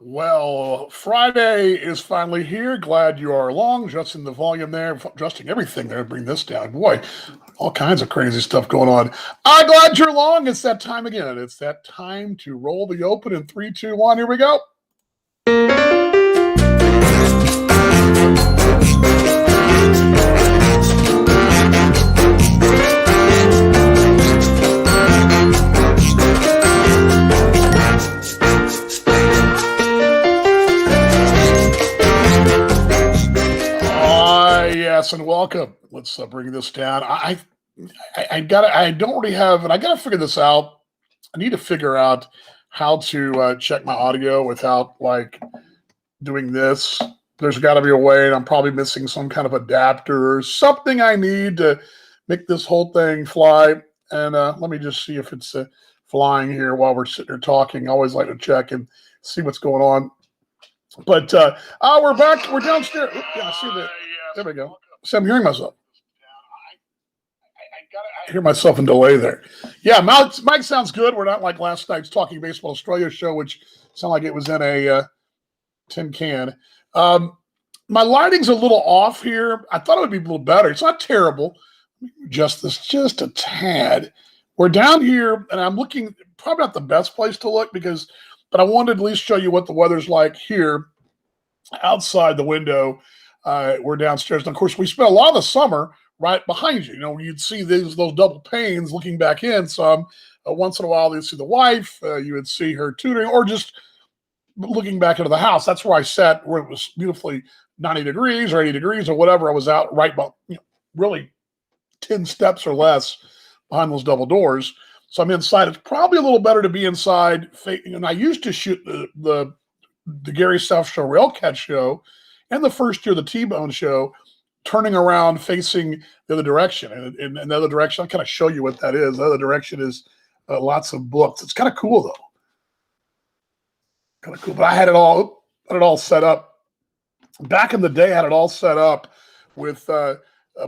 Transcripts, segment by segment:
Well, Friday is finally here. Glad you are along. Adjusting the volume there, adjusting everything there. Bring this down. Boy, all kinds of crazy stuff going on. I'm glad you're along. It's that time again. It's that time to roll the open in 3, 2, 1. Here we go. Yes, and welcome. Let's bring this down. I got. I don't really have, and I got to figure this out. I need to figure out how to check my audio without doing this. There's got to be a way, and I'm probably missing some kind of adapter or something I need to make this whole thing fly. And let me just see if it's flying here while we're sitting here talking. I always like to check and see what's going on. But we're back. We're downstairs. Yeah, see that. There we go. See, I'm hearing myself. I hear myself in delay there. Yeah, Mike sounds good. We're not like last night's Talking Baseball Australia show, which sounded like it was in a tin can. My lighting's a little off here. I thought it would be a little better. It's not terrible. Just a tad. We're down here, and I'm looking, probably not the best place to look but I wanted to at least show you what the weather's like here outside the window. We're downstairs. And of course, we spent a lot of the summer right behind you. You know, you'd see those double panes looking back in some. Once in a while, you'd see the wife. You would see her tutoring or just looking back into the house. That's where I sat, where it was beautifully 90 degrees or 80 degrees or whatever. I was out right about, really 10 steps or less behind those double doors. So I'm inside. It's probably a little better to be inside. And I used to shoot the Gary South Show Railcat show and the first year of the T-Bone show, turning around facing the other direction. And in the other direction, I'll kind of show you what that is. The other direction is lots of books. It's kind of cool, though. Kind of cool. But I had it all set up. Back in the day, I had it all set up with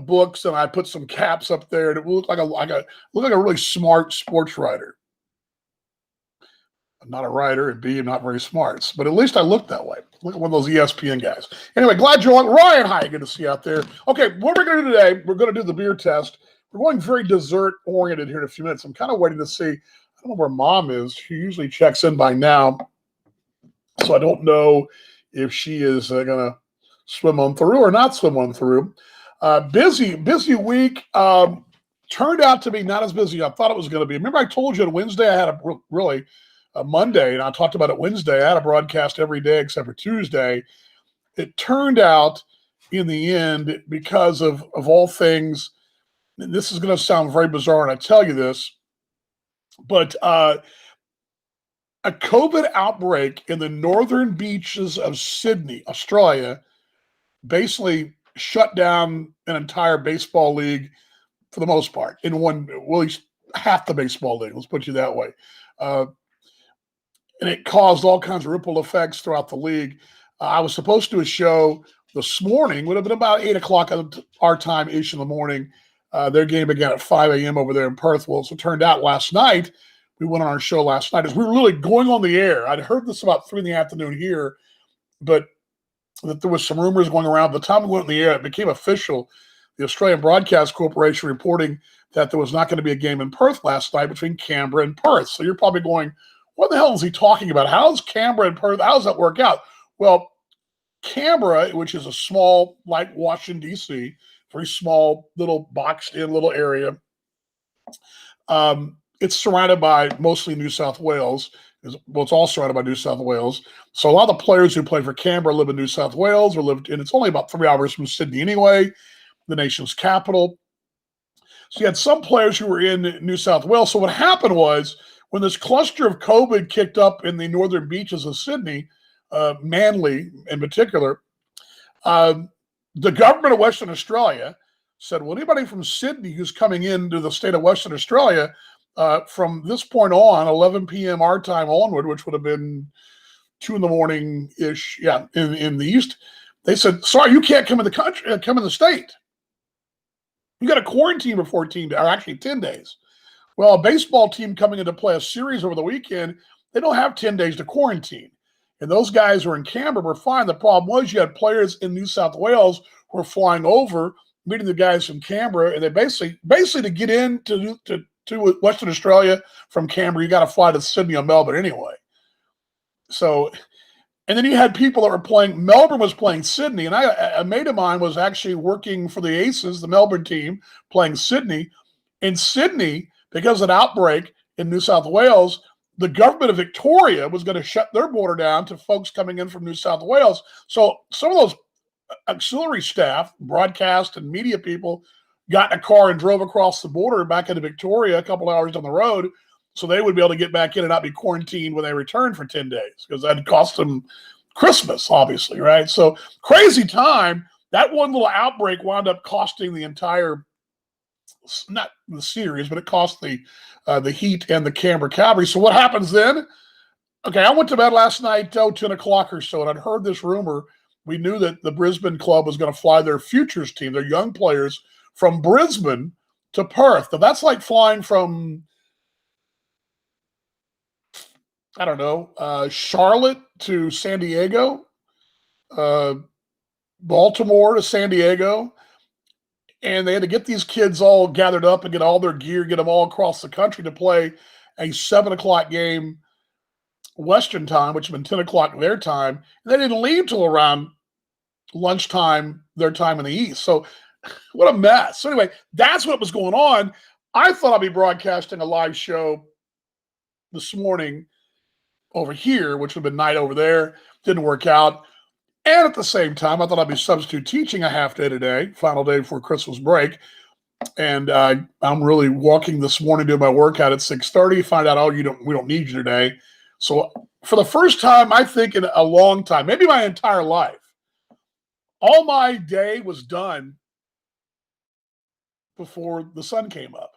books, and I put some caps up there, and it looked like a really smart sports writer. I'm not a writer, and B, I'm not very smart, but at least I look that way. Look at one of those ESPN guys. Anyway, glad you're on. Ryan, hi, good to see you out there. Okay, what we're going to do today, we're going to do the beer test. We're going very dessert-oriented here in a few minutes. I'm kind of waiting to see. I don't know where Mom is. She usually checks in by now, so I don't know if she is going to swim on through or not swim on through. Busy week. Turned out to be not as busy as I thought it was going to be. Remember I told you on Wednesday I had a Monday, and I talked about it Wednesday. I had a broadcast every day except for Tuesday. It turned out in the end, because of all things, and this is going to sound very bizarre, and I tell you this, but a COVID outbreak in the northern beaches of Sydney, Australia, basically shut down an entire baseball league for the most part, at least half the baseball league, let's put you that way. And it caused all kinds of ripple effects throughout the league. I was supposed to do a show this morning, would have been about 8 o'clock our time-ish in the morning. Their game began at 5 a.m. over there in Perth. Well, so it turned out last night, we went on our show last night, as we were really going on the air. I'd heard this about 3 in the afternoon here, but that there was some rumors going around. By the time we went on the air, it became official. The Australian Broadcast Corporation reporting that there was not going to be a game in Perth last night between Canberra and Perth. So you're probably going, what the hell is he talking about? How's Canberra and Perth? How does that work out? Well, Canberra, which is a small, like Washington, D.C., very small, little boxed-in little area, it's surrounded by mostly New South Wales. Well, it's all surrounded by New South Wales. So a lot of the players who play for Canberra live in New South Wales, and it's only about 3 hours from Sydney anyway, the nation's capital. So you had some players who were in New South Wales. So what happened was, when this cluster of COVID kicked up in the northern beaches of Sydney, Manly in particular, the government of Western Australia said, well, anybody from Sydney who's coming into the state of Western Australia, from this point on, 11 p.m. our time onward, which would have been 2 in the morning-ish, in the east, they said, sorry, you can't come in the country, come in the state. You got to quarantine for 14 days, or actually 10 days. Well, a baseball team coming in to play a series over the weekend, they don't have 10 days to quarantine. And those guys who were in Canberra were fine. The problem was you had players in New South Wales who were flying over, meeting the guys from Canberra, and they basically to get into to Western Australia from Canberra, you got to fly to Sydney or Melbourne anyway. So, and then you had people that were playing. Melbourne was playing Sydney, and a mate of mine was actually working for the Aces, the Melbourne team, playing Sydney. In Sydney, because of an outbreak in New South Wales, the government of Victoria was going to shut their border down to folks coming in from New South Wales. So some of those auxiliary staff, broadcast and media people, got in a car and drove across the border back into Victoria a couple hours down the road so they would be able to get back in and not be quarantined when they returned for 10 days because that cost them Christmas, obviously, right? So crazy time. That one little outbreak wound up costing the entire, not the series, but it cost the Heat and the Canberra Cavalry. So what happens then? Okay, I went to bed last night, 10 o'clock or so, and I'd heard this rumor. We knew that the Brisbane club was going to fly their futures team, their young players, from Brisbane to Perth. Now, that's like flying from, I don't know, Charlotte to San Diego, Baltimore to San Diego. And they had to get these kids all gathered up and get all their gear, get them all across the country to play a 7 o'clock game Western time, which would have been 10 o'clock their time. And they didn't leave till around lunchtime, their time in the East. So what a mess. So anyway, that's what was going on. I thought I'd be broadcasting a live show this morning over here, which would have been night over there. Didn't work out. And at the same time, I thought I'd be substitute teaching a half day today, final day before Christmas break. And I'm really walking this morning, doing my workout at 6:30, find out, we don't need you today. So for the first time, I think in a long time, maybe my entire life, all my day was done before the sun came up.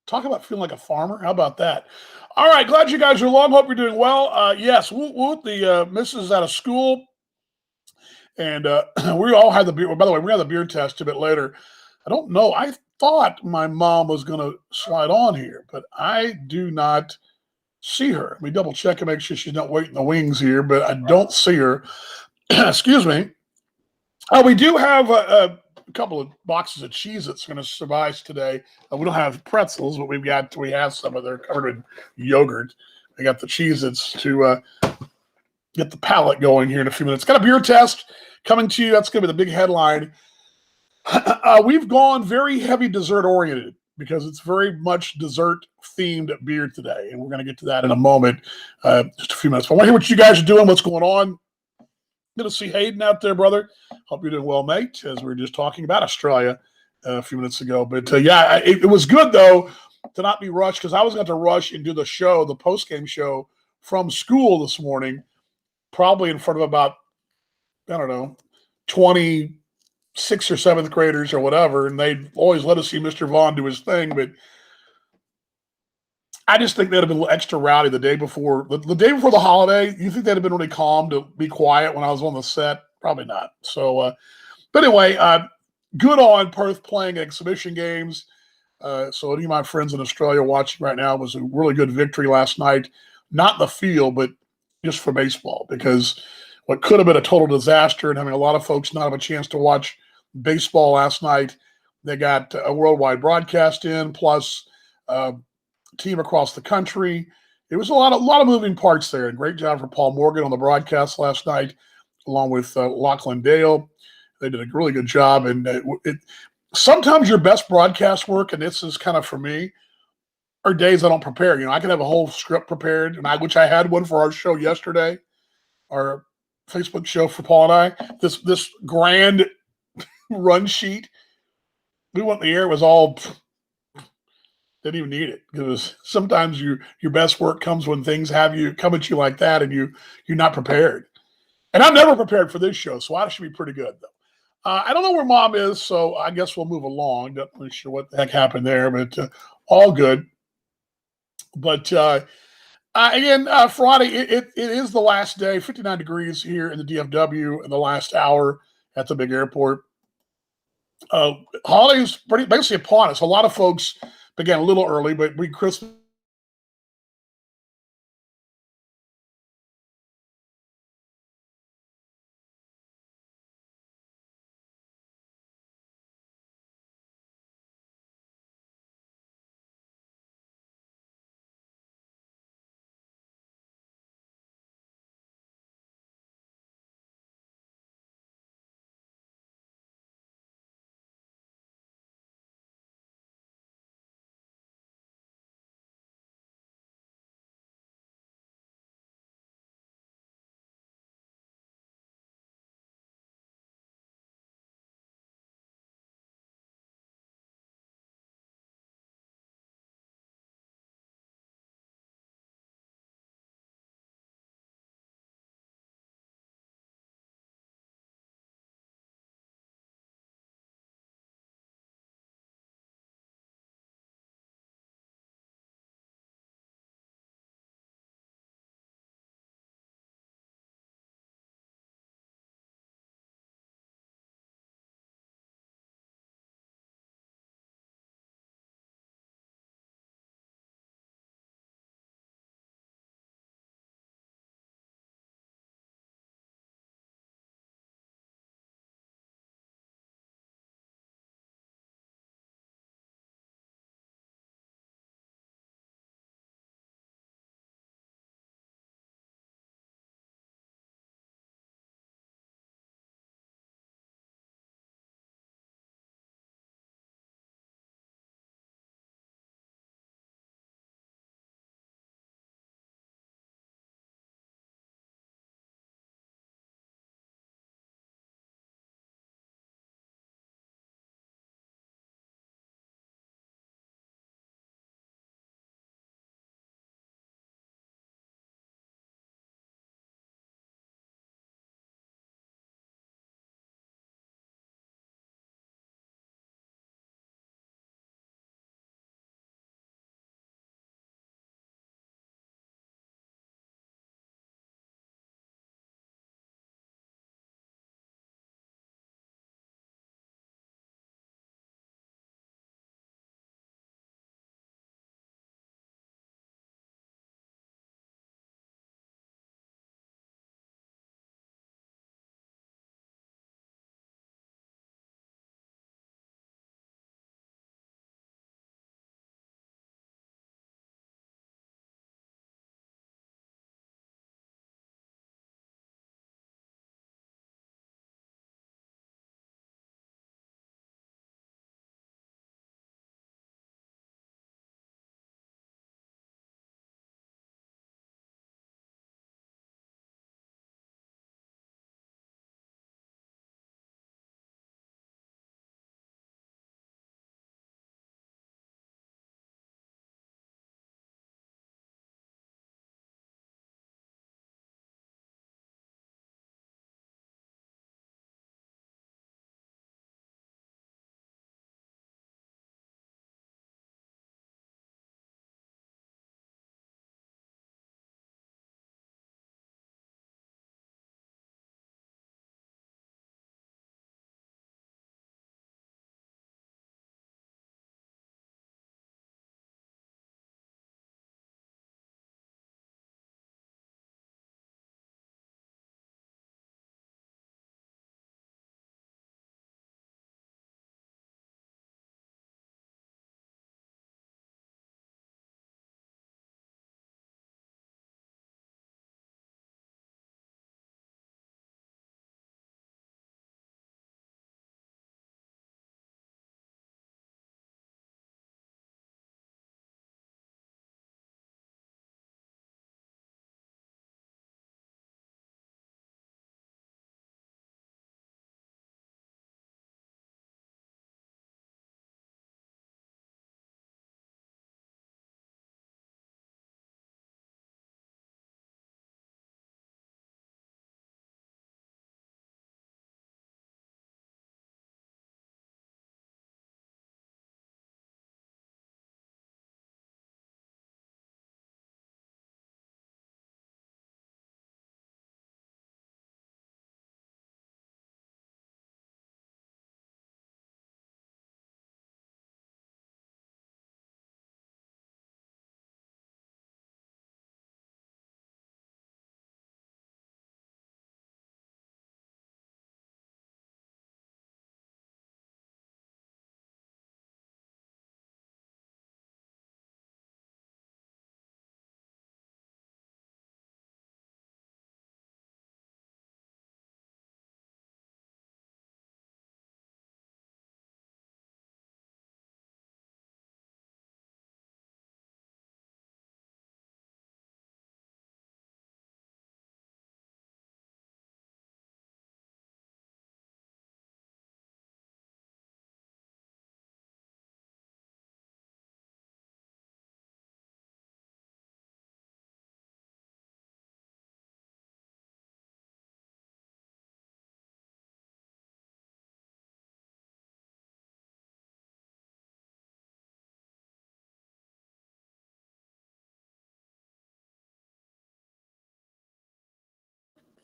Talk about feeling like a farmer. How about that? All right. Glad you guys are along. Hope you're doing well. Yes. The missus out of school. And we all had the beer. Well, by the way, we had the beer test a bit later. I don't know. I thought my mom was going to slide on here, but I do not see her. Let me double check and make sure she's not waiting in the wings here, but I don't see her. Excuse me. We do have a couple of boxes of Cheez-Its going to survive today. We don't have pretzels, but we have some of them covered in yogurt. I got the Cheez-Its to get the palate going here in a few minutes. Got a beer test coming to you. That's going to be the big headline. We've gone very heavy dessert oriented because it's very much dessert themed beer today. And we're going to get to that in a moment, just a few minutes. But I want to hear what you guys are doing, what's going on. Good to see Hayden out there, brother. Hope you're doing well, mate, as we were just talking about Australia a few minutes ago. But yeah, it was good, though, to not be rushed because I was going to rush and do the show, the post-game show from school this morning, probably in front of about, I don't know, 26th or 7th graders or whatever. And they'd always let us see Mr. Vaughn do his thing. But I just think they'd have been a little extra rowdy the day before. The day before the holiday, you think they'd have been really calm to be quiet when I was on the set? Probably not. So, but anyway, good on Perth playing exhibition games. So any of my friends in Australia watching right now, was a really good victory last night. Not in the field, but just for baseball, because what could have been a total disaster and having a lot of folks not have a chance to watch baseball last night, they got a worldwide broadcast in, plus team across the country. It was a lot of moving parts there. And great job for Paul Morgan on the broadcast last night, along with Lachlan Dale. They did a really good job. And sometimes your best broadcast work, and this is kind of for me, are days I don't prepare. You know, I can have a whole script prepared, and which I had one for our show yesterday, our Facebook show for Paul and I. This grand run sheet. We went in the air. It was all. Didn't even need it, because sometimes your best work comes when things come at you like that, and you're not prepared. And I'm never prepared for this show, so I should be pretty good though. I don't know where Mom is, so I guess we'll move along. Not really sure what the heck happened there, but all good. But again, Friday, it is the last day, 59 degrees here in the DFW in the last hour at the big airport. Holidays basically upon us. A lot of folks began a little early, but Christmas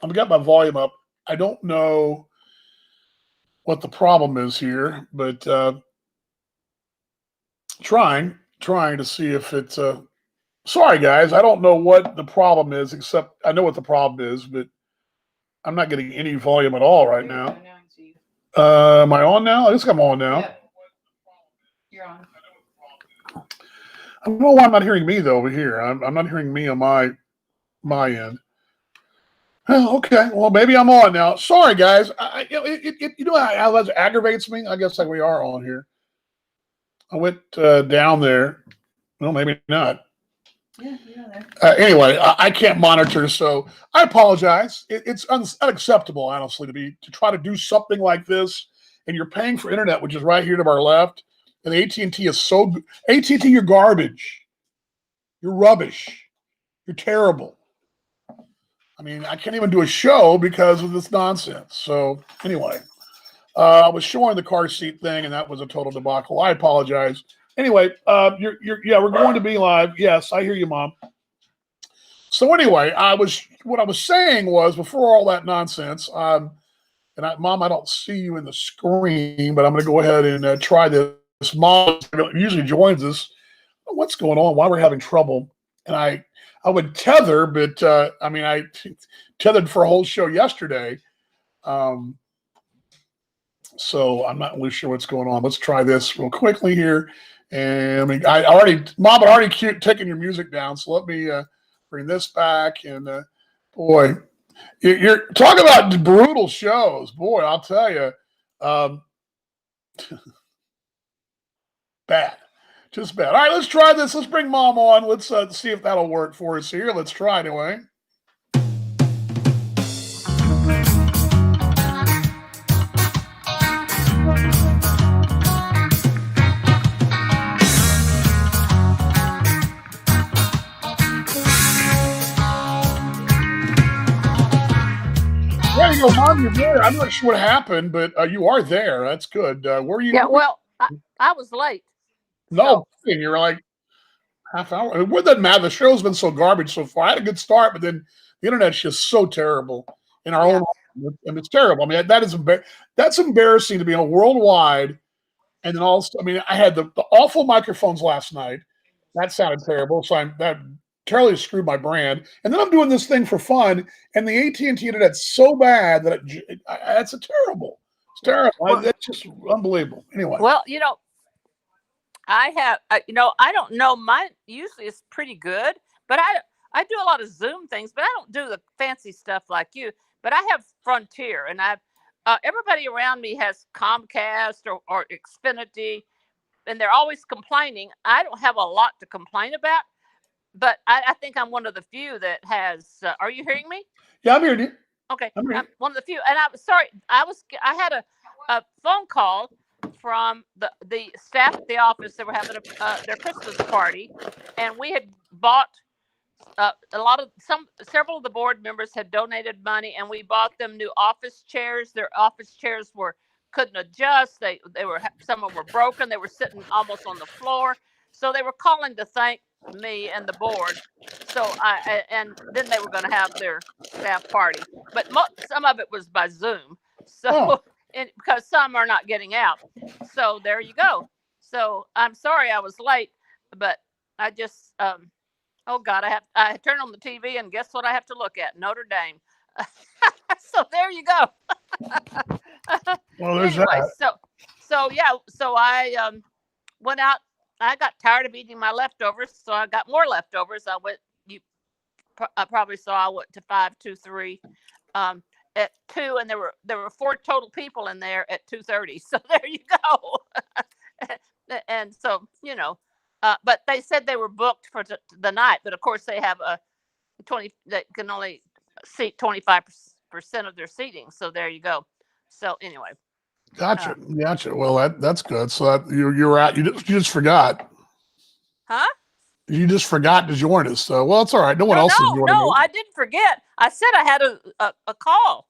I've got my volume up. I don't know what the problem is here, but trying to see if it's sorry guys, I don't know what the problem is, except I know what the problem is, but I'm not getting any volume at all right now. Am I on now? I guess I'm on now. Yeah. You're on. I don't know why I'm not hearing me though over here. I'm not hearing me on my end. Oh, okay, well maybe I'm on now. Sorry guys. You know how that aggravates me? I guess like we are on here. I went down there. Well, maybe not. Yeah, you're there. Anyway, I can't monitor, so I apologize. It's unacceptable, honestly, to try to do something like this, and you're paying for internet, which is right here to our left, and AT&T is so AT&T, you're garbage, you're rubbish, you're terrible. I mean, I can't even do a show because of this nonsense. So anyway, I was showing the car seat thing, and that was a total debacle. I apologize. Anyway, yeah, we're going to be live. Yes, I hear you, Mom. So anyway, what I was saying was before all that nonsense, Mom, I don't see you in the screen, but I'm going to go ahead and try this. Mom usually joins us. What's going on? Why we're having trouble? And I would tether, but I tethered for a whole show yesterday. So I'm not really sure what's going on. Let's try this real quickly here. And Mom had already taken your music down. So let me bring this back. And boy, you're talking about brutal shows. Boy, I'll tell you. Bad. Just bad. All right, let's try this. Let's bring Mom on. Let's see if that'll work for us here. Let's try anyway. There you go, Mom. You're there. I'm not sure what happened, but you are there. That's good. Were you? Yeah, well, I was late. No, you're like half hour. It doesn't matter. The show's been so garbage so far. I had a good start, but then the internet's just so terrible in our own, and it's terrible. I mean, that's embarrassing to be on worldwide, and then also, I had the awful microphones last night. That sounded terrible. So that totally screwed my brand. And then I'm doing this thing for fun, and the AT&T internet's so bad that it's terrible. It's terrible. It's just unbelievable. Anyway. Well, I have, I don't know. Mine usually is pretty good, but I do a lot of Zoom things, but I don't do the fancy stuff like you. But I have Frontier, and everybody around me has Comcast or Xfinity, and they're always complaining. I don't have a lot to complain about, but I think I'm one of the few that has. Are you hearing me? Yeah, I'm hearing you. Okay, I'm one of the few, and I'm sorry. I had a phone call from the staff at the office that were having their Christmas party, and we had bought several of the board members had donated money, and we bought them new office chairs. Their office chairs couldn't adjust. They were, some of them were broken. They were sitting almost on the floor. So they were calling to thank me and the board. So and then they were going to have their staff party, but some of it was by Zoom. So because some are not getting out. So there you go. So I'm sorry I was late, but I just oh God, I turned on the TV, and guess what I have to look at? Notre Dame. So there you go. Well, there's anyway, that. So I went out. I got tired of eating my leftovers, so I got more leftovers. I probably saw I went to 523 at 2, and there were 4 total people in there at 2:30. So there you go. And so but they said they were booked for the night. But of course, they have they can only seat 25% of their seating. So there you go. So anyway. Gotcha. Well, that's good. So you're out. You just forgot. Huh? You just forgot to join us. So well, it's all right. No one else is joining. No, I didn't forget. I said I had a call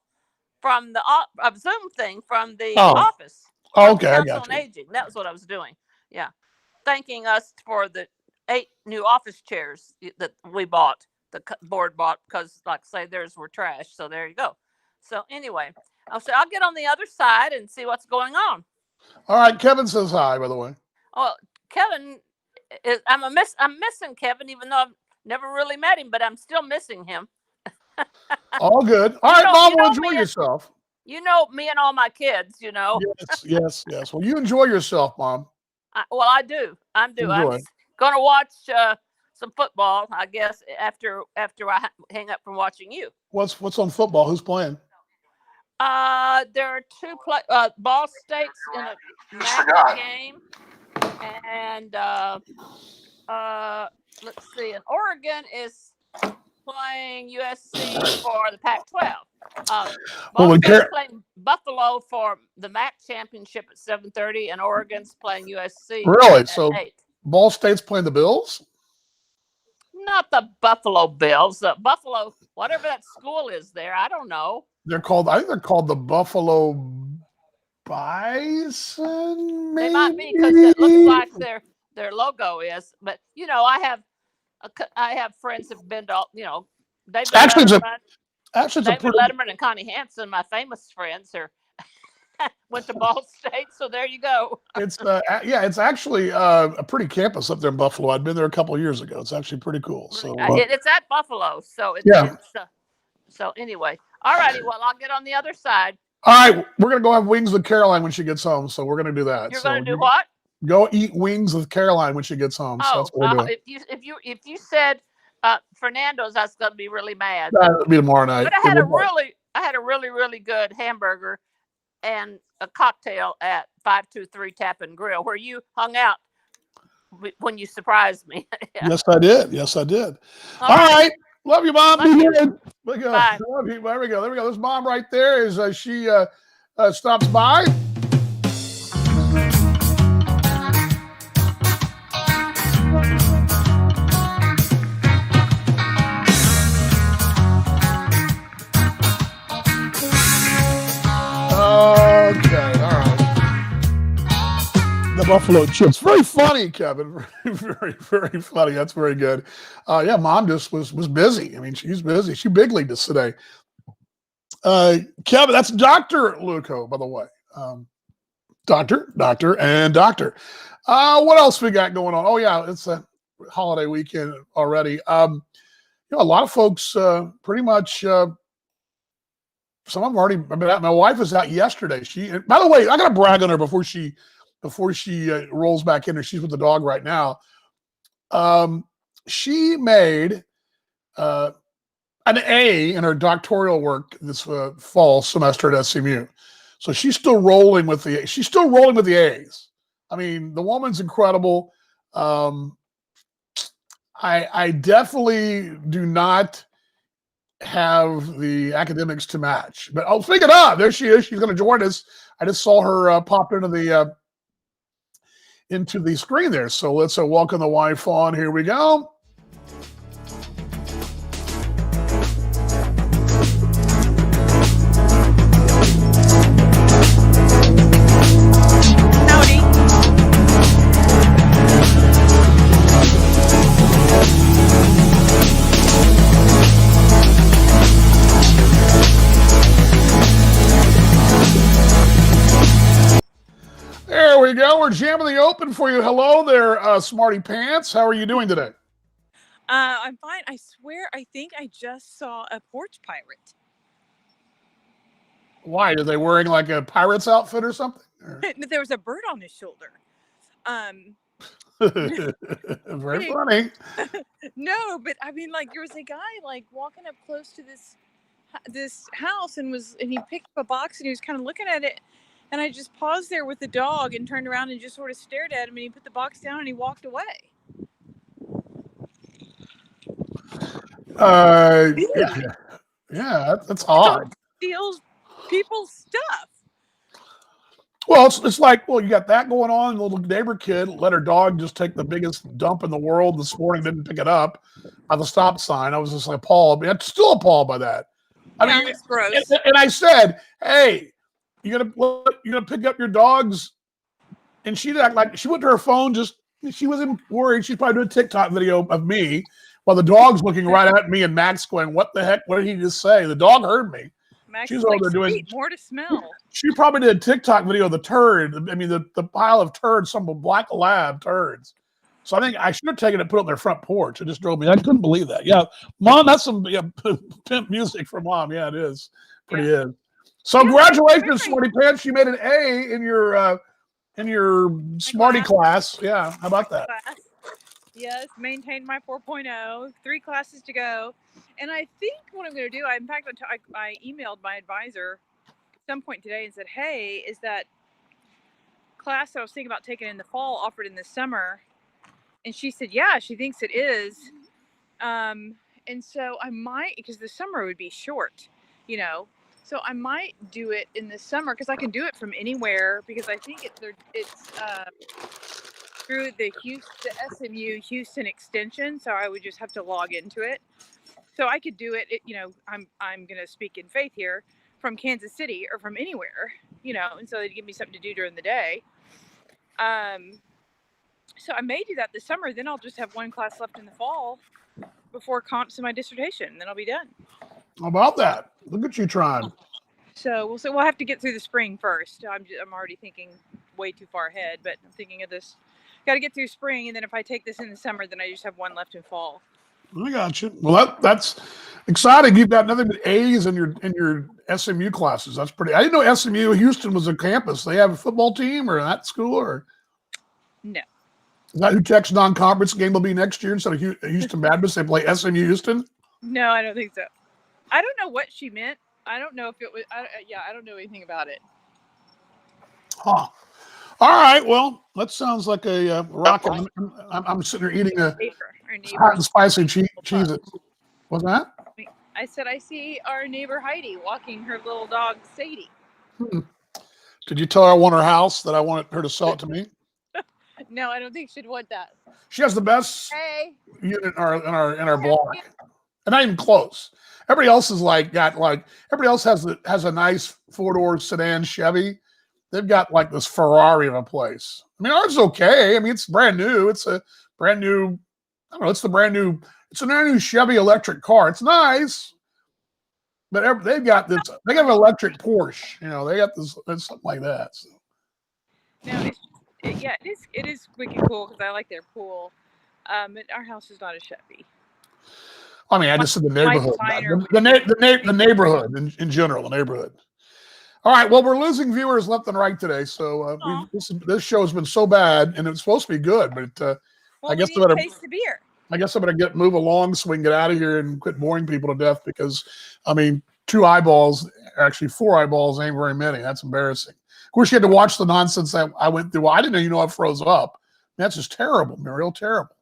from the Zoom thing from the office. Oh, okay, I got Council on Aging. That was what I was doing. Yeah, thanking us for the 8 new office chairs that we bought. board bought because, like I say, theirs were trash. So there you go. So anyway, I'll get on the other side and see what's going on. All right, Kevin says hi, by the way. Oh, Kevin, I'm missing Kevin, even though I've never really met him, but I'm still missing him. All good. All right, Mom, well, enjoy yourself. You know me and all my kids, you know. Yes. Well, you enjoy yourself, Mom. I do. I'm going to watch some football, I guess, after I hang up from watching you. What's on football? Who's playing? There are two Ball State's in a MAC game, and let's see, and Oregon is playing USC for the Pac-12. Ball State's playing Buffalo for the MAC championship at 7:30, and Oregon's playing USC. Really? So 8. Ball State's playing the Bills? Not the Buffalo Bills. The Buffalo, whatever that school is there, I don't know. I think they're called the Buffalo Bison. Maybe? They might be because it looks like their logo is. But you know, I have friends who've been to, you know, David Letterman and Connie Hansen, my famous friends, went to Ball State. So there you go. It's actually a pretty campus up there in Buffalo. I'd been there a couple of years ago. It's actually pretty cool. So it's at Buffalo. So so anyway, all righty. Well, I'll get on the other side. All right, we're gonna go have wings with Caroline when she gets home. So we're gonna do that. You're gonna do what? Go eat wings with Caroline when she gets home. So that's what we're doing. If you said Fernando's, that's gonna be really mad. That'll be tomorrow night. But I had a really good hamburger and a cocktail at 523 Tap and Grill, where you hung out when you surprised me. Yeah. Yes, I did. All right. Love you, Mom. Bye. Love you. There we go. This Mom right there is she stops by. Okay, all right. The buffalo chips. Very funny, Kevin. Very, very funny. That's very good. Yeah, Mom just was busy. I mean, she's busy. She big leagued us today. Kevin, that's Dr. Luco, by the way. Doctor. What else we got going on? Oh, yeah, it's a holiday weekend already. A lot of folks pretty much some of them already. I mean, my wife was out yesterday. By the way, I got to brag on her before she rolls back in there. She's with the dog right now. She made an A in her doctoral work this fall semester at SMU. So she's still rolling with the A's. I mean, the woman's incredible. I definitely do not have the academics to match, but I'll pick it up. There she is. She's going to join us. I just saw her pop into the screen there. So let's welcome the wife on. Here we go. There we go. We're jamming the open for you. Hello there, Smarty Pants. How are you doing today? I'm fine. I swear, I think I just saw a porch pirate. Why? Are they wearing like a pirate's outfit or something? Or? There was a bird on his shoulder. Very funny. No, but I mean, like, there was a guy like walking up close to this house and he picked up a box and he was kind of looking at it. And I just paused there with the dog and turned around and just sort of stared at him. And he put the box down and he walked away. Yeah, that's odd. Steals people's stuff. Well, it's like, you got that going on. The little neighbor kid let her dog just take the biggest dump in the world this morning, didn't pick it up by the stop sign. I was just like appalled. I'm still appalled by that. I mean, it's gross. And I said, hey, you're gonna pick up your dogs, and she act like she went to her phone. She wasn't worried. She's probably doing a TikTok video of me while the dog's looking right at me and Max going, "What the heck? What did he just say?" The dog heard me. Max She's is over like, there doing. "Sweet, more to smell." She probably did a TikTok video of the turd. I mean, the pile of turds, some black lab turds. So I think I should have taken it, put it on their front porch. It just drove me. I couldn't believe that. Yeah, Mom, that's some pimp music for Mom. Yeah, it is. Pretty is. So congratulations, Smarty Pants. You made an A in your Smarty class. Yeah, how about that? Yes, maintained my 4.0. 3 classes to go. And I think what I'm going to do, I emailed my advisor at some point today and said, hey, is that class that I was thinking about taking in the fall offered in the summer? And she said, yeah, she thinks it is. And so I might, because the summer would be short, so I might do it in the summer because I can do it from anywhere, because I think it's through the SMU Houston extension. So I would just have to log into it. So I could do it, I'm going to speak in faith here, from Kansas City or from anywhere, and so they'd give me something to do during the day. So I may do that this summer. Then I'll just have 1 class left in the fall before comps in my dissertation. And then I'll be done. How about that? Look at you trying. So we'll have to get through the spring first. I'm already thinking way too far ahead, but I'm thinking of this. Got to get through spring, and then if I take this in the summer, then I just have 1 left in fall. I got you. Well, that's exciting. You've got nothing but A's in your SMU classes. That's pretty. I didn't know SMU Houston was a campus. They have a football team or that school or no. Is that who Tech's non-conference game will be next year instead of Houston Baptist? They play SMU Houston? No, I don't think so. I don't know what she meant. I don't know if it was. I don't know anything about it. Huh. All right. Well, that sounds like a rocket. I'm sitting here eating a hot and spicy cheese. What's that? I said I see our neighbor Heidi walking her little dog Sadie. Did you tell her I want her house, that I wanted her to sell it to me? No, I don't think she'd want that. She has the best unit in our block, and not even close. Everybody else is everybody else has a nice 4-door sedan Chevy. They've got like this Ferrari of a place. I mean, ours is okay. I mean, it's brand new. It's a brand new. I don't know. It's a brand new Chevy electric car. It's nice, but they've got this. They got an electric Porsche. They got this something like that. So. No, it is wicked cool because I like their pool. But our house is not a Chevy. I mean, I just said the neighborhood. The neighborhood in general, the neighborhood. All right. Well, we're losing viewers left and right today. So this show has been so bad, and it's supposed to be good, but I guess I better taste the beer. I guess I better move along so we can get out of here and quit boring people to death, because, I mean, 2 eyeballs, actually 4 eyeballs ain't very many. That's embarrassing. Of course, you had to watch the nonsense that I went through. Well, I didn't know, I froze up. That's just terrible, Muriel. Terrible.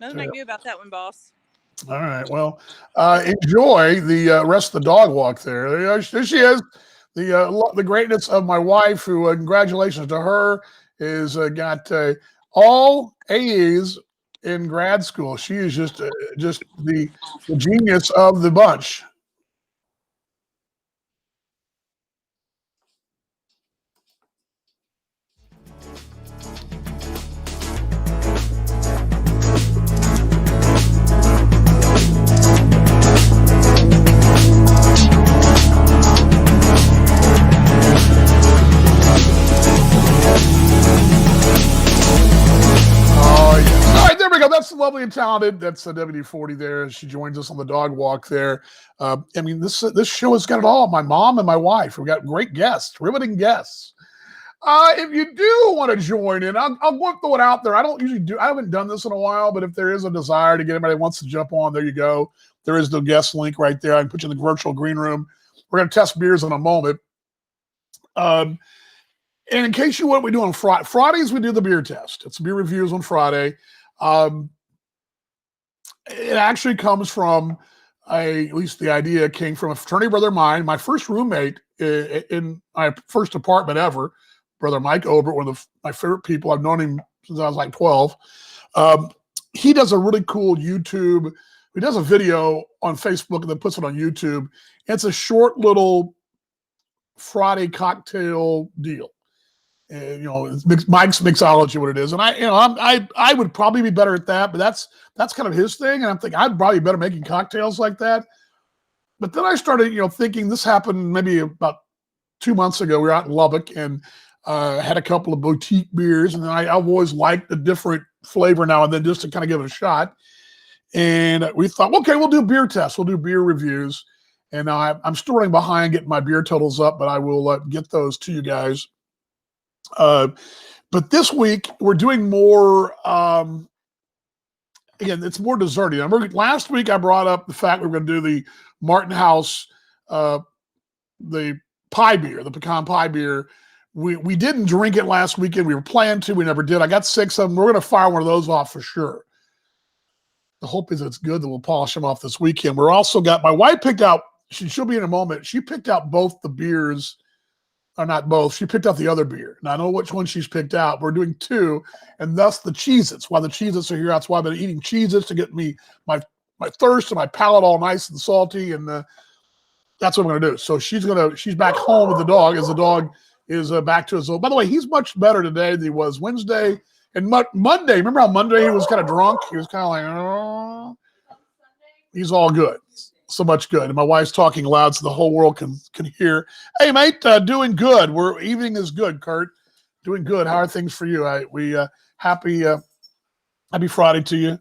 Nothing I knew about that one, boss. All right. Well, enjoy the rest of the dog walk there. There she is. The greatness of my wife, who, congratulations to her, is got all A's in grad school. She is just the genius of the bunch. That's lovely and talented. That's the WD-40 there. She joins us on the dog walk there. I mean, this show has got it all. My mom and my wife. We've got great guests, riveting guests. If you do want to join in, I'll throw it out there. I haven't done this in a while, but if there is a desire to get anybody who wants to jump on, there you go. There is the guest link right there. I can put you in the virtual green room. We're going to test beers in a moment. And in case you want, we do on Fridays, we do the beer test. It's beer reviews on Friday. It actually comes from at least the idea came from a fraternity brother of mine, my first roommate in my first apartment ever, Brother Mike Obert, one of my favorite people. I've known him since I was like 12. He does a really cool YouTube. He does a video on Facebook and then puts it on YouTube. It's a short little Friday cocktail deal. It's Mike's mixology, what it is, and I would probably be better at that, but that's kind of his thing, and I'm thinking I'd probably be better making cocktails like that. But then I started, thinking this happened maybe about 2 months ago. We were out in Lubbock and had a couple of boutique beers, and then I've always liked a different flavor now and then just to kind of give it a shot. And we thought, okay, we'll do beer tests, we'll do beer reviews, and now I'm still running behind getting my beer totals up, but I will get those to you guys. But this week we're doing more. Again, it's more desserty. Last week I brought up the fact we were going to do the Martin House, the pie beer, the pecan pie beer. We didn't drink it last weekend. We were planning to. We never did. I got 6 of them. We're going to fire one of those off for sure. The hope is it's good that we'll polish them off this weekend. We're also got my wife picked out. She'll be in a moment. She picked out both the beers. Or not both. She picked out the other beer. Now I know which one she's picked out. We're doing 2, and thus the Cheez-Its. While the Cheez-Its are here, that's why I've been eating Cheez-Its to get me my thirst and my palate all nice and salty, and that's what I'm going to do. So she's back home with the dog as the dog is back to his old. By the way, he's much better today than he was Wednesday and Monday. Remember how Monday he was kind of drunk? He was kind of like, oh. He's all good. So much good. And my wife's talking loud so the whole world can hear. Hey, mate, doing good. Evening is good, Kurt. Doing good. How are things for you? Happy Friday to you.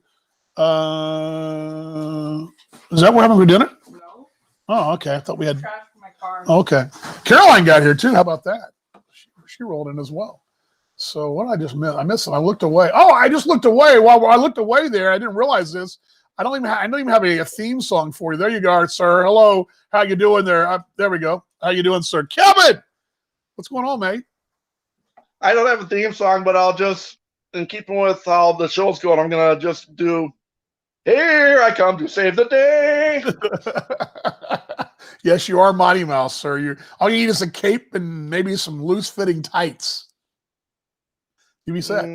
Is that what we're having for dinner? No. Oh, okay. I thought we had. Trash for my car. Okay. Caroline got here too. How about that? She rolled in as well. So what did I just miss? I missed it. I looked away. Oh, I just looked away. While I looked away there, I didn't realize this. I don't even have a theme song for you. There you go, sir. Hello. How you doing there? There we go. How you doing, sir? Kevin! What's going on, mate? I don't have a theme song, but I'll just, in keeping with how the show's going, I'm going to just do, here I come to save the day. Yes, you are Mighty Mouse, sir. All you need is a cape and maybe some loose-fitting tights. You be set.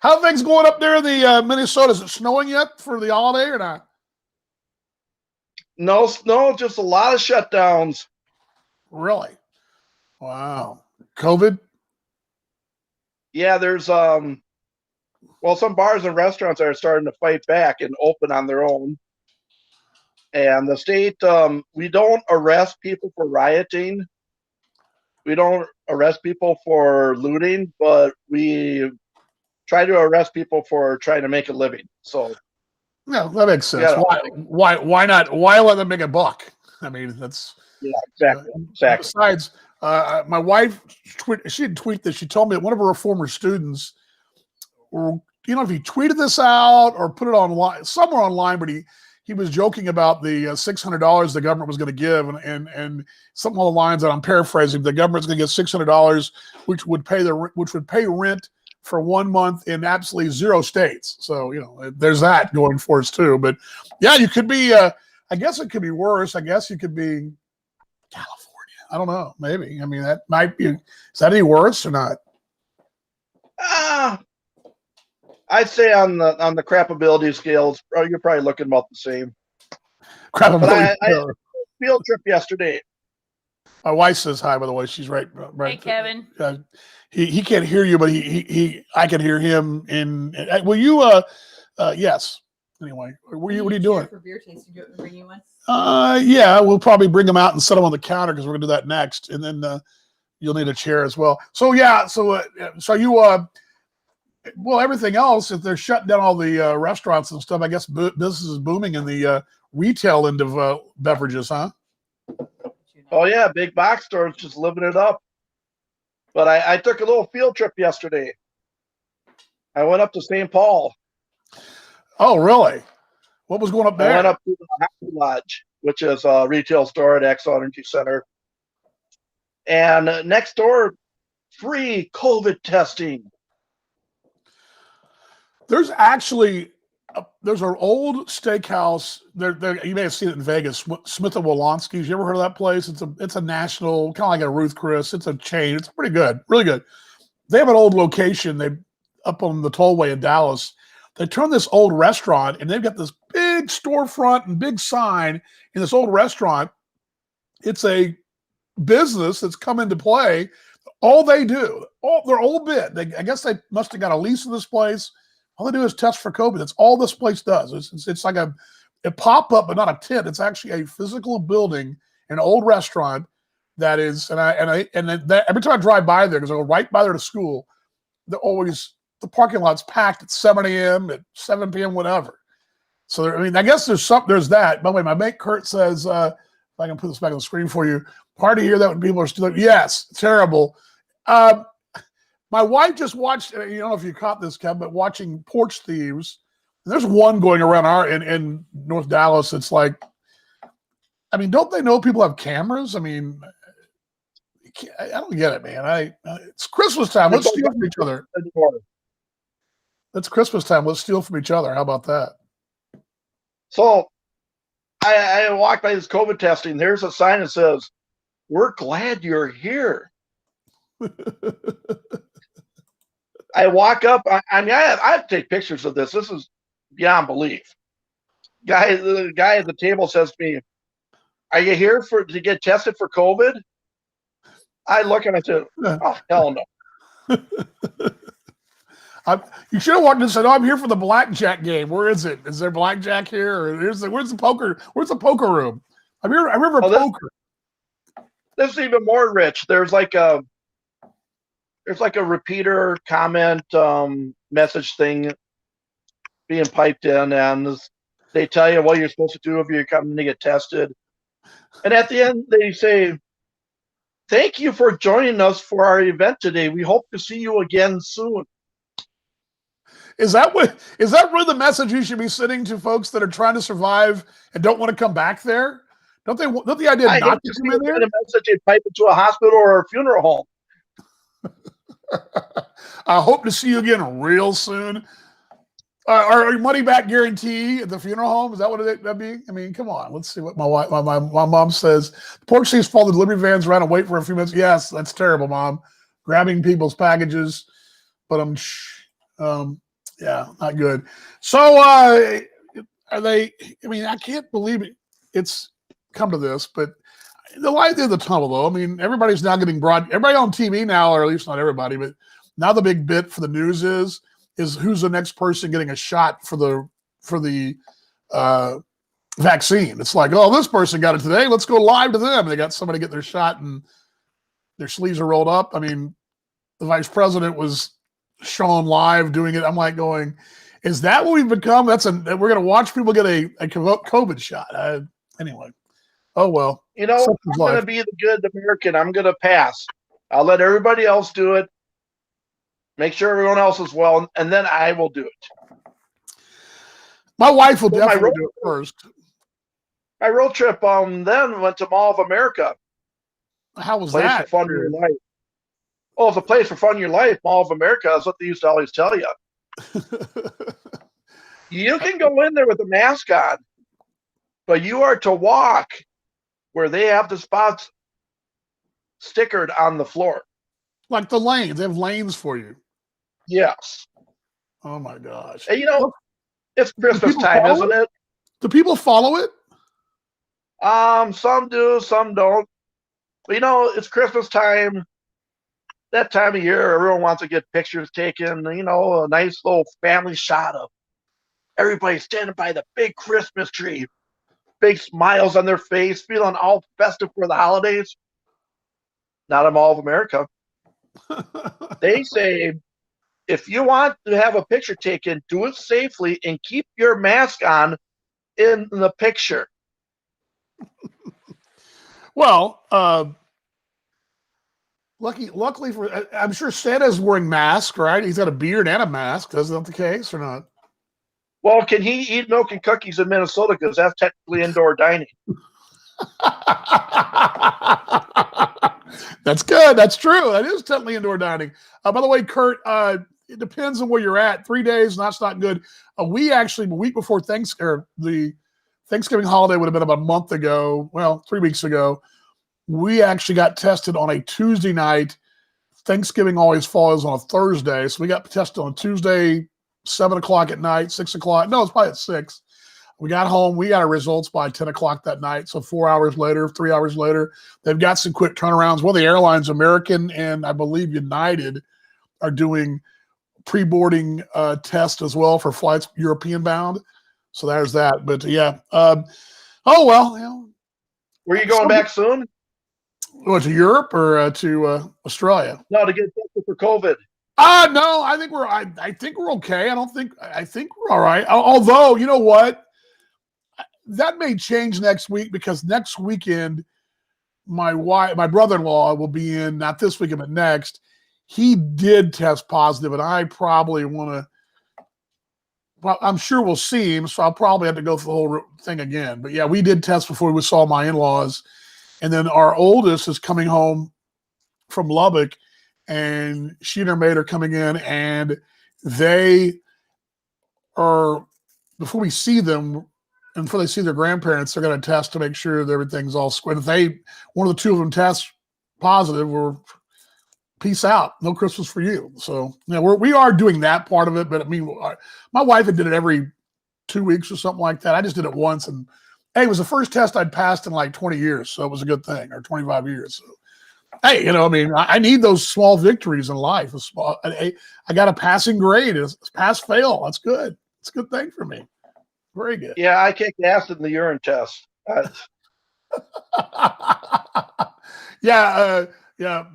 How are things going up there in the Minnesota? Is it snowing yet for the holiday or not? No snow, just a lot of shutdowns. Really? Wow. COVID? Yeah, there's some bars and restaurants are starting to fight back and open on their own. And the state, we don't arrest people for rioting. We don't arrest people for looting, but we try to arrest people for trying to make a living. So, yeah, that makes sense. Yeah. Why not? Why let them make a buck? I mean, that's exactly. Besides, my wife, she didn't tweet this. She told me that one of her former students, or if he tweeted this out or put it online, somewhere online, but he was joking about the $600 the government was going to give, and something along the lines that I'm paraphrasing. The government's going to get $600, which would pay rent for 1 month in absolutely 0 states. So there's that going for us too. But yeah, you could be. I guess it could be worse. I guess you could be California. I don't know. Maybe. I mean, that might be. Is that any worse or not? I'd say on the crapability scales, you're probably looking about the same. Crapability. But I had a field trip yesterday. My wife says hi, by the way. She's right. Hey, Kevin. He can't hear you, but I can hear him. Will you? Yes. Anyway, what are you doing? For beer tasting, do you want me to bring you one? Yeah, we'll probably bring them out and set them on the counter because we're gonna do that next, and then you'll need a chair as well. So yeah, so you well, everything else, if they're shutting down all the restaurants and stuff, I guess business is booming in the retail end of beverages, huh? Oh yeah, big box stores just living it up. But I took a little field trip yesterday. I went up to St. Paul. Oh, really? What was going up there? I went up to the Hockey Lodge, which is a retail store at Xcel Energy Center. And next door, free COVID testing. There's actually there's an old steakhouse. There you may have seen it in Vegas. Smith and Wolanski's. You ever heard of that place? It's a national, kind of like a Ruth Chris. It's a chain. It's pretty good, really good. They have an old location. They up on the tollway in Dallas. They turned this old restaurant, and they've got this big storefront and big sign in this old restaurant. It's a business that's come into play. All they do, their whole bit, I guess they must have got a lease of this place. All they do is test for COVID. That's all this place does. It's like a pop-up, but not a tent. It's actually a physical building, an old restaurant that is, every time I drive by there, because I go right by there to school, the parking lot's packed at 7 a.m., at 7 p.m., whatever. So, I guess there's that. By the way, my mate Kurt says, if I can put this back on the screen for you, hard to hear that when people are still, yes, terrible. My wife just watched, I don't know if you caught this, Kevin, but watching Porch Thieves. And there's one going around in North Dallas. It's like, don't they know people have cameras? I don't get it, man. It's Christmas time. Let's steal from each other. It's Christmas time. Let's steal from each other. How about that? So I walked by this COVID testing. There's a sign that says, "We're glad you're here." I walk up. I have to take pictures of this. This is beyond belief. The guy at the table says to me, "Are you here to get tested for COVID?" I look and I said, "Oh, hell no." You should have walked in and said, "Oh, I'm here for the blackjack game. Where is it? Is there blackjack here? Or where's the poker? Where's the poker room? I'm here for poker." This is even more rich. There's like a repeater comment message thing being piped in, and they tell you what you're supposed to do if you're coming to get tested. And at the end, they say, "Thank you for joining us for our event today. We hope to see you again soon." Is that really the message you should be sending to folks that are trying to survive and don't want to come back there? Don't the idea not to come in there? A message they pipe into a hospital or a funeral home. I hope to see you again real soon. Our money back guarantee at the funeral home, is that what that'd be? Come on, let's see what my mom says. Porch Thieves follow the delivery vans around and wait for a few minutes. Yes, that's terrible, Mom. Grabbing people's packages, but yeah, not good. So are they? I can't believe it's come to this, but the light at the end of the tunnel, though. Everybody's now getting everybody on TV now, or at least not everybody, but now the big bit for the news is who's the next person getting a shot for the vaccine. It's like, oh, this person got it today. Let's go live to them. They got somebody get their shot and their sleeves are rolled up. The vice president was shown live doing it. I'm like going, is that what we've become? We're going to watch people get a COVID shot. Anyway. Oh, well. I'm going to be the good American. I'm going to pass. I'll let everybody else do it. Make sure everyone else is well, and then I will do it. My wife will definitely do it first. My road trip then went to Mall of America. How was that? For fun in your life. Oh, it's a place for fun in your life. Mall of America is what they used to always tell you. You can go in there with a mask on, but you are to walk where they have the spots stickered on the floor. Like the lanes. They have lanes for you. Yes. Oh, my gosh. And, it's Christmas time, isn't it? Do people follow it? Some do, some don't. But, it's Christmas time. That time of year, everyone wants to get pictures taken, a nice little family shot of everybody standing by the big Christmas tree, big smiles on their face, feeling all festive for the holidays. Not a Mall of America. They say, if you want to have a picture taken, do it safely and keep your mask on in the picture. Well, luckily I'm sure Santa's wearing masks, right? He's got a beard and a mask. Is that the case or not? Well, can he eat milk and cookies in Minnesota? Because that's technically indoor dining. That's good. That's true. That is technically indoor dining. By the way, Kurt, it depends on where you're at. 3 days, that's not good. We actually, a week before the Thanksgiving holiday would have been about a month ago. Well, 3 weeks ago. We actually got tested on a Tuesday night. Thanksgiving always falls on a Thursday. So we got tested on Tuesday, 7 o'clock at night, 6 o'clock. No, it's probably at 6. We got home. We got our results by 10 o'clock that night. So 4 hours later, 3 hours later, they've got some quick turnarounds. One of the airlines, American and I believe United, are doing pre-boarding tests as well for flights European bound. So there's that. But yeah. Oh, well. You know, Were you going back soon? what, to Europe or to Australia? No, to get tested for COVID. No, I think we're okay. I think we're all right. Although, you know what? That may change next week because next weekend, my brother-in-law will be in, not this weekend, but next. He did test positive, and I probably want to, well, I'm sure we'll see him, so I'll probably have to go through the whole thing again. But yeah, we did test before we saw my in-laws. And then our oldest is coming home from Lubbock, and she and her maid are coming in, and they are, before we see them, and before they see their grandparents, they're going to test to make sure that everything's all square. If one of the two of them tests positive, we're peace out. No Christmas for you. So yeah, we are doing that part of it. But I mean, my wife had did it every 2 weeks or something like that. I just did it once, and hey, it was the first test I'd passed in like 20 years, so it was a good thing, or 25 years. So hey, I mean, I need those small victories in life. I got a passing grade. It's pass fail. That's good. It's a good thing for me. Very good. Yeah, I kicked acid in the urine test. Yeah,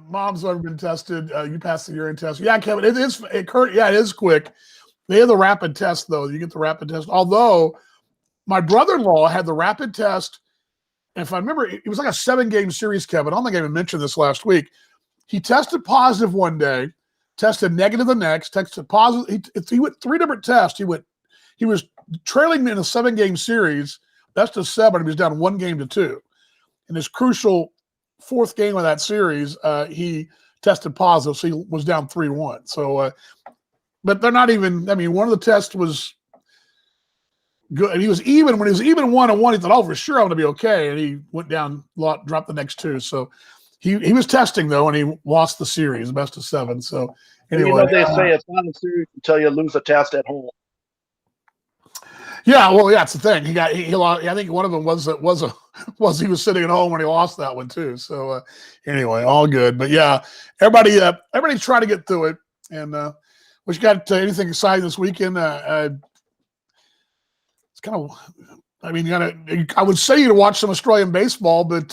mom's already been tested. You passed the urine test. Yeah, Kevin, it is quick. They have the rapid test, though. You get the rapid test. Although my brother-in-law had the rapid test, and if I remember, it was like a 7-game series, Kevin. I don't think I even mentioned this last week. He tested positive one day, tested negative the next, tested positive. He went 3 different tests. He was trailing in a 7-game series, best of 7. He was down 1 game to 2. In his crucial 4th game of that series, he tested positive, so he was down 3-1. So, but they're not even. I mean, one of the tests was good, and he was even. When he was even 1-1, he thought, "Oh, for sure, I'm going to be okay." And he went down, dropped the next 2. So he was testing though, and he lost the series, best of 7. So anyway, they say it's not a series until you lose a test at home. Yeah, well, yeah, that's the thing. He lost. I think one of them was he was sitting at home when he lost that one too. So anyway, all good. But yeah, everybody's trying to get through it. And we got anything exciting this weekend? It's kind of. I mean, I would say you to watch some Australian baseball, but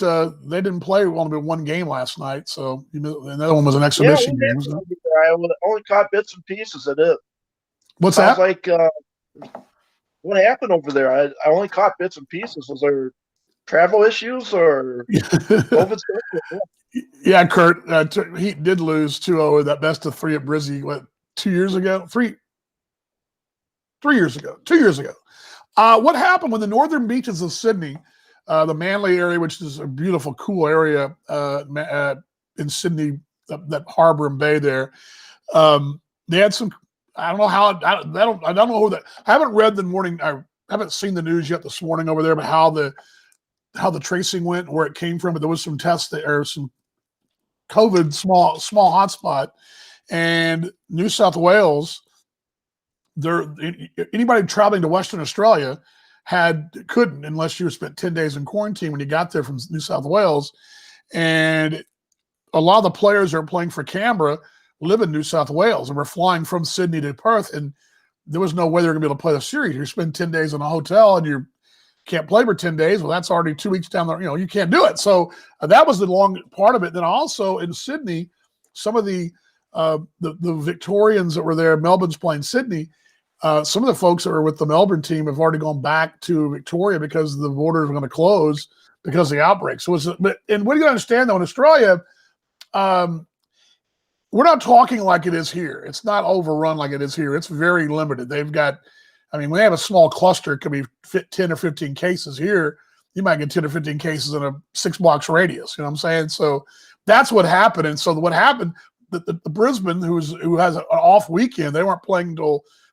they didn't play only 1 game last night. So another one was an exhibition game. So. I only caught bits and pieces of it. What's Sounds that? like what happened over there? I only caught bits and pieces. Was there travel issues or COVID stuff? Yeah, Kurt, he did lose 2-0 that best of 3 at Brizzy, 2 years ago? 3 years ago. 2 years ago. What happened when the northern beaches of Sydney, the Manly area, which is a beautiful, cool area in Sydney, that harbor and bay there, they had some. I don't know how. I don't know who that. I haven't read the morning. I haven't seen the news yet this morning over there, but how the tracing went, where it came from. But there was some tests or some COVID small hotspot, and New South Wales. Anybody traveling to Western Australia couldn't unless you spent 10 days in quarantine when you got there from New South Wales, and a lot of the players that are playing for Canberra live in New South Wales, and we're flying from Sydney to Perth, and there was no way they're going to be able to play the series. You spend 10 days in a hotel and you can't play for 10 days. Well, that's already 2 weeks down there. You can't do it. So that was the long part of it. Then also in Sydney, some of the Victorians that were there, Melbourne's playing Sydney, some of the folks that were with the Melbourne team have already gone back to Victoria because the borders are going to close because of the outbreak. So and what do you understand though, in Australia, we're not talking like it is here. It's not overrun like it is here. It's very limited. They've got, when they have a small cluster, it could be 10 or 15 cases here. You might get 10 or 15 cases in a 6 blocks radius. You know what I'm saying? So that's what happened. And so what happened, the Brisbane, who has an off weekend, they weren't playing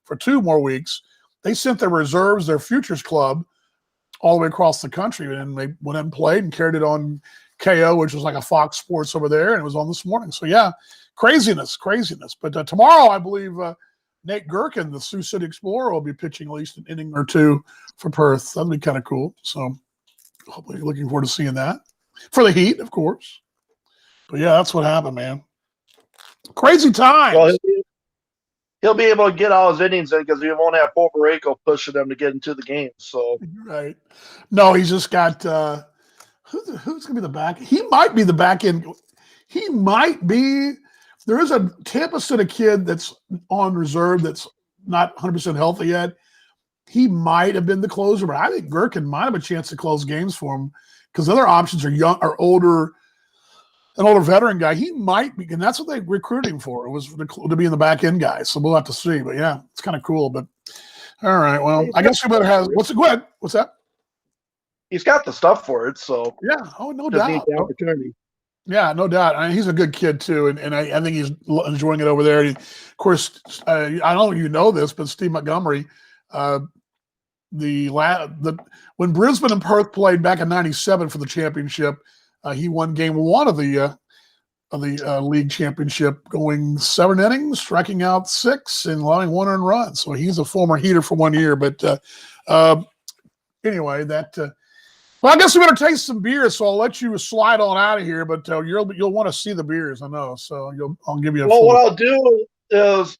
for 2 more weeks. They sent their reserves, their futures club, all the way across the country, and they went and played and carried it on KO, which was like a Fox Sports over there, and it was on this morning. So yeah, craziness. But tomorrow, I believe Nate Gherkin, the Sioux City Explorer, will be pitching at least an inning or two for Perth. That'll be kind of cool. So hopefully looking forward to seeing that. For the Heat, of course. But yeah, that's what happened, man. Crazy times. Well, he'll be able to get all his innings in because he won't have Poverayko pushing them to get into the game. So Right. No, he's just got who's going to be the back? He might be the back end. He might be. There is a Tampa City kid that's on reserve that's not 100% healthy yet. He might have been the closer, but I think Gherkin might have a chance to close games for him because other options are young, are older, an older veteran guy. He might be, and that's what they recruited him for. It was to be in the back end guy. So we'll have to see. But yeah, it's kind of cool. But all right, well, I guess you better have. Go ahead. What's that? he's got the stuff for it. So Yeah. Oh, no just need doubt. the opportunity. Yeah, no doubt. I mean, he's a good kid too, and I think he's enjoying it over there. Of course, I don't know if you know this, but Steve Montgomery, when Brisbane and Perth played back in '97 for the championship, he won game one of the league championship, going 7 innings, striking out 6, and allowing 1 earned run. So he's a former Heater for 1 year. But anyway, that. Well, I guess we better taste some beers, so I'll let you slide on out of here. But you'll want to see the beers, I know. So I'll give you a. Well, what I'll do is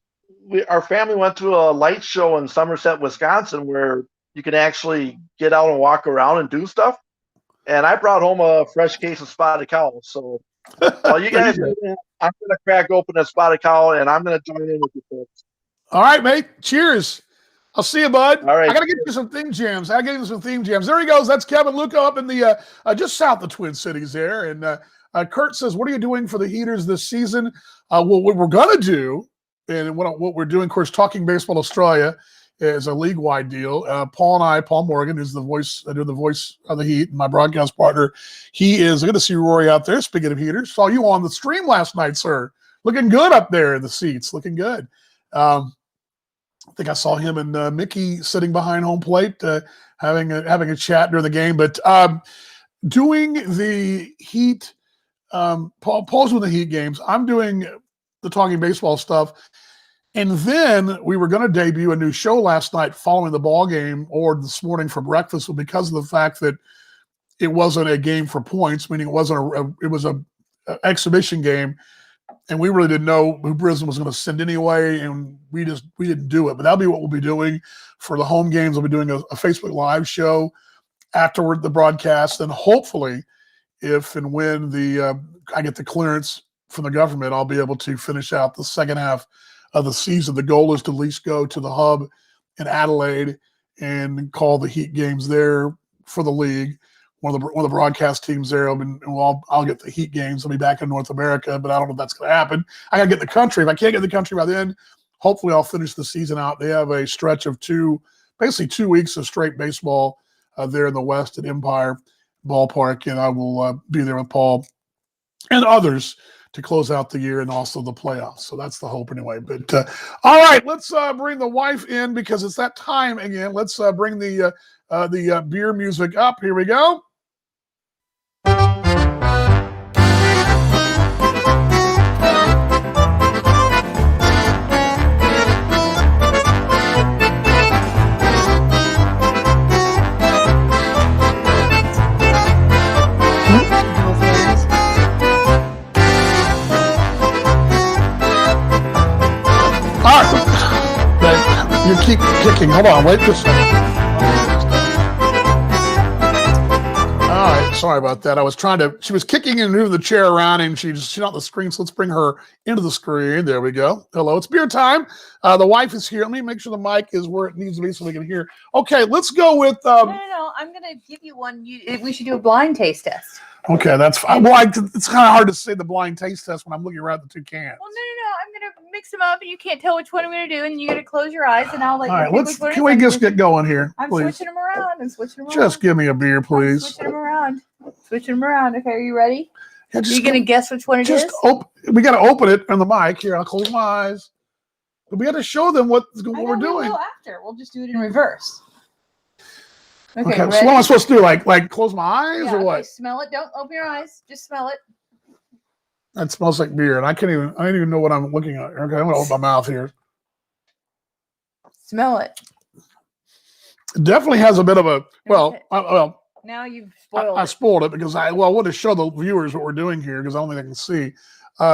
our family went to a light show in Somerset, Wisconsin, where you can actually get out and walk around and do stuff. And I brought home a fresh case of Spotted Cow. So while you guys, I'm going to crack open a Spotted Cow, and I'm going to join in with you folks. All right, mate. Cheers. I'll see you, bud. All right. I got to get you some theme jams. There he goes. That's Kevin Luca up in the just south of Twin Cities there. And Kurt says, "What are you doing for the Heaters this season?" Well, what we're going to do, and what we're doing, of course, Talking Baseball Australia is a league-wide deal. Paul Morgan, who's the voice of the Heat, my broadcast partner, he is good to see Rory out there. Speaking of Heaters, saw you on the stream last night, sir. Looking good up there in the seats. Looking good. I think I saw him and Mickey sitting behind home plate, having a chat during the game. But doing the Heat, Paul's doing the Heat games. I'm doing the Talking Baseball stuff. And then we were going to debut a new show last night following the ball game or this morning for breakfast, but because of the fact that it wasn't a game for points, meaning it was a exhibition game, and we really didn't know who Brisbane was going to send anyway, and we didn't do it. But that'll be what we'll be doing for the home games. We'll be doing a Facebook Live show afterward the broadcast, and hopefully, if and when I get the clearance from the government, I'll be able to finish out the second half of the season. The goal is to at least go to the hub in Adelaide and call the Heat games there for the league. One of the broadcast teams there. I'll get the Heat games. I'll be back in North America, but I don't know if that's going to happen. I got to get in the country. If I can't get in the country by then, hopefully I'll finish the season out. They have a stretch of 2 weeks of straight baseball there in the West at Empire Ballpark, and I will be there with Paul and others to close out the year and also the playoffs. So that's the hope anyway. But all right, let's bring the wife in because it's that time again. Let's bring the beer music up. Here we go. You keep kicking. Hold on. Wait just a second. All right. Sorry about that. I was she was kicking and moving the chair around, and she's not on the screen. So let's bring her into the screen. There we go. Hello. It's beer time. The wife is here. Let me make sure the mic is where it needs to be so we can hear. Okay. Let's go with. No. I'm going to give you one. We should do a blind taste test. Okay. That's fine. Well, it's kind of hard to say the blind taste test when I'm looking around at the two cans. Well, no. I'm going to mix them up, and you can't tell which one I'm going to do, and you got to close your eyes, and I'll let All you right. pick which one. Can we just get going here, I'm please? switching them around. Just give me a beer, please. Switching them around. Okay, are you ready? Yeah, Are you going to guess which one it is? We got to open it on the mic. Here, I'll close my eyes. But we got to show them what we're doing. We'll after. We'll just do it in reverse. Okay, so ready? what am I supposed to do? Like close my eyes or what? Okay, smell it. Don't open your eyes. Just smell it. That smells like beer, and I don't even know what I'm looking at. Okay, I'm gonna open my mouth here. Smell it. It definitely has a bit of a well. Now you've spoiled I it. spoiled it because I want to show the viewers what we're doing here because I don't think they can see.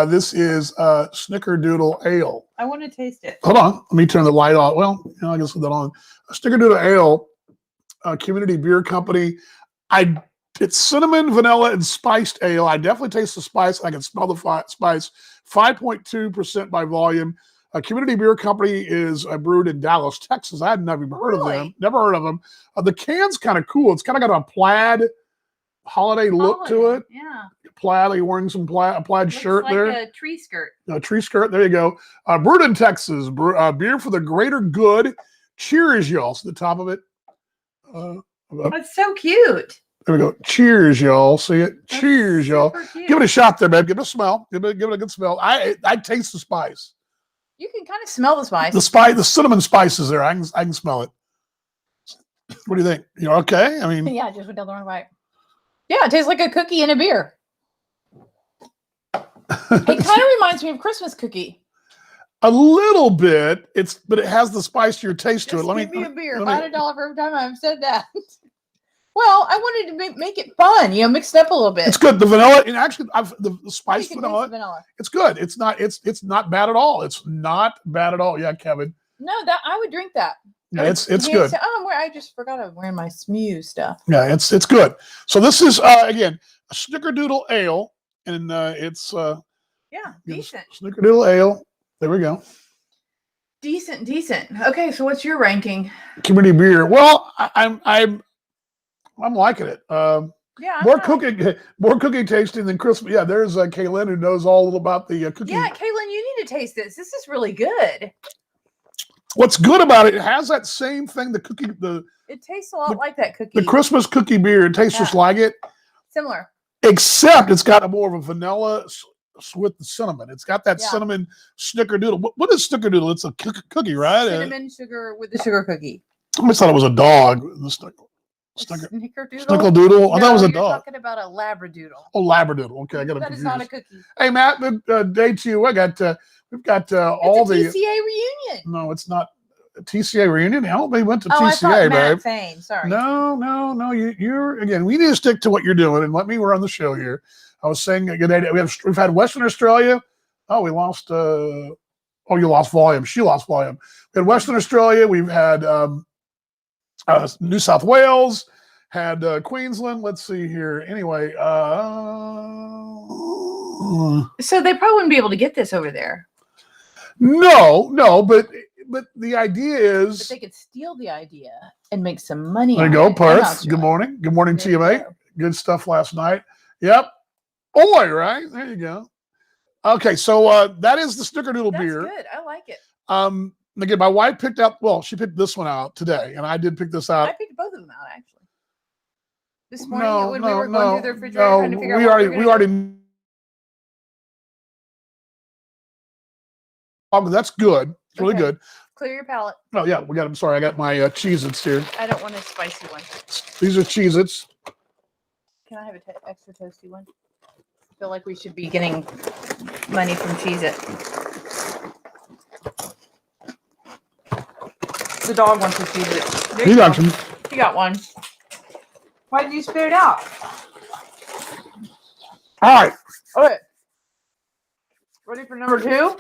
This is Snickerdoodle Ale. I want to taste it. Hold on, let me turn the light on. Well, I guess put that on. Snickerdoodle Ale, Community Beer Company. It's cinnamon, vanilla, and spiced ale. I definitely taste the spice. I can smell the spice. 5.2% by volume. Community Beer Company is brewed in Dallas, Texas. I had never even heard of them. Really? Never heard of them. The can's kind of cool. It's kind of got a plaid holiday look to it. Yeah. Plaid. Are you wearing some plaid Looks shirt like there? a tree skirt. A tree skirt. There you go. Brewed in Texas. Beer for the greater good. Cheers, y'all. So the top of it. That's so cute. There we go. Cheers, y'all. See it? That's Cheers, y'all. super cute. Give it a shot there, babe. Give it a smell. Give it a good smell. I taste the spice. You can kind of smell the spice. The cinnamon spice is there. I can smell it. What do you think? You're okay? I mean, Yeah, just went down the wrong way. Yeah, it tastes like a cookie in a beer. It kind of reminds me of Christmas cookie. a little bit. But it has the spicier taste to it. Just Let give me me a beer. let me- $1 for every time I've said that. Well, I wanted to make it fun, mix it up a little bit. It's good. The vanilla, and actually, the You spiced can taste vanilla. the vanilla. It's good. It's not bad at all. It's not bad at all. Yeah, Kevin. No, that I would drink that. Yeah, it's good. I just forgot I'm wearing my Smew stuff. Yeah, it's good. So this is again a Snickerdoodle Ale, and it's Yeah, it's decent. Snickerdoodle Ale. There we go. Decent. Okay, so what's your ranking? Community beer. Well, I'm liking it. Yeah, More cooking tasting than Christmas. Yeah, there's Kaylin who knows all about the cooking. Yeah, Caitlin, you need to taste this. This is really good. What's good about it? It has that same thing. The It tastes a lot like that cookie. Christmas cookie beer. It tastes just Yeah. like it, Similar. except it's got a more of a vanilla with the cinnamon. It's got that Yeah. cinnamon Snickerdoodle. What is Snickerdoodle? It's a cookie, right? Cinnamon sugar with the sugar cookie. I always thought it was a dog. The Snickerdoodle. Snickerdoodle. I thought it was a you're dog. talking about a Labradoodle. Oh, Labradoodle. Okay, I got it That is not a confused. cookie. Hey, Matt, day two. We've got all It's a the. TCA reunion. No, it's not a TCA reunion. I don't think we went to Oh, I thought TCA, Matt babe. Fane. Sorry. No. You're again. We need to stick to what you're doing and let me run the show here. I was saying we've had Western Australia. Oh, we lost. You lost volume. She lost volume. We had Western Australia. We've had New South Wales. Had Queensland. Let's see here. Anyway, So they probably wouldn't be able to get this over there. no, but the idea But is. they could steal the idea and make some money. There you on go, it in Perth. Australia. Good morning. Good morning, There you TMA. go. Good stuff last night. Yep. Oi, right? There you go. Okay, so that is the Snickerdoodle That's beer. good. I like it. Again, my wife she picked this one out today, and I did pick this out. I picked both of them out actually. This morning when we were going through the refrigerator no. trying to figure out We what already we we were gonna already. Oh, that's good. It's really Okay. good. clear your palate. Oh yeah, we got. I'm sorry, I got my Cheez-Its here. I don't want a spicy one. These are Cheez-Its. Can I have an extra toasty one? I feel like we should be getting money from Cheez-It. The dog wants a Cheez-It. There You got go. some. You got one. Why did you spit it out? All right. Okay. Ready for number 2?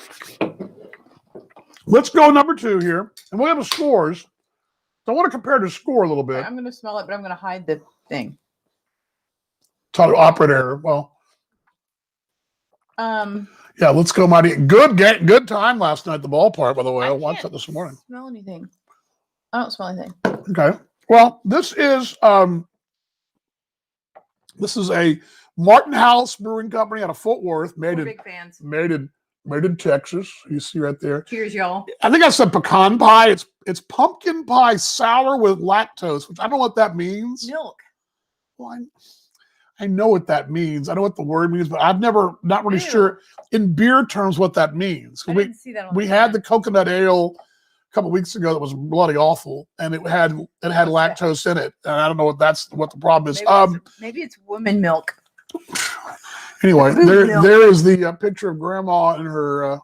Let's go number 2 here, and we'll have the scores. So I want to compare the score a little bit. I'm going to smell it, but I'm going to hide the thing. Tell the operator. Well, yeah, let's go, Mighty. Good time last night at the ballpark, by the way. I watched that this morning. Smell anything? I don't smell anything. Okay. Well, this is a Martin House Brewing Company out of Fort Worth, We're made big fans. in Texas. You see right there. Cheers, y'all. I think I said pecan pie. It's pumpkin pie sour with lactose, which I don't know what that means. Milk. Well, I know what that means. I know what the word means, but I've not really Ew. sure in beer terms what that means. I didn't see that on We the had can. the coconut ale a couple weeks ago that was bloody awful, and it had lactose in it, and I don't know what the problem is. Maybe it's woman milk. Anyway, Food milk. there is the picture of Grandma and her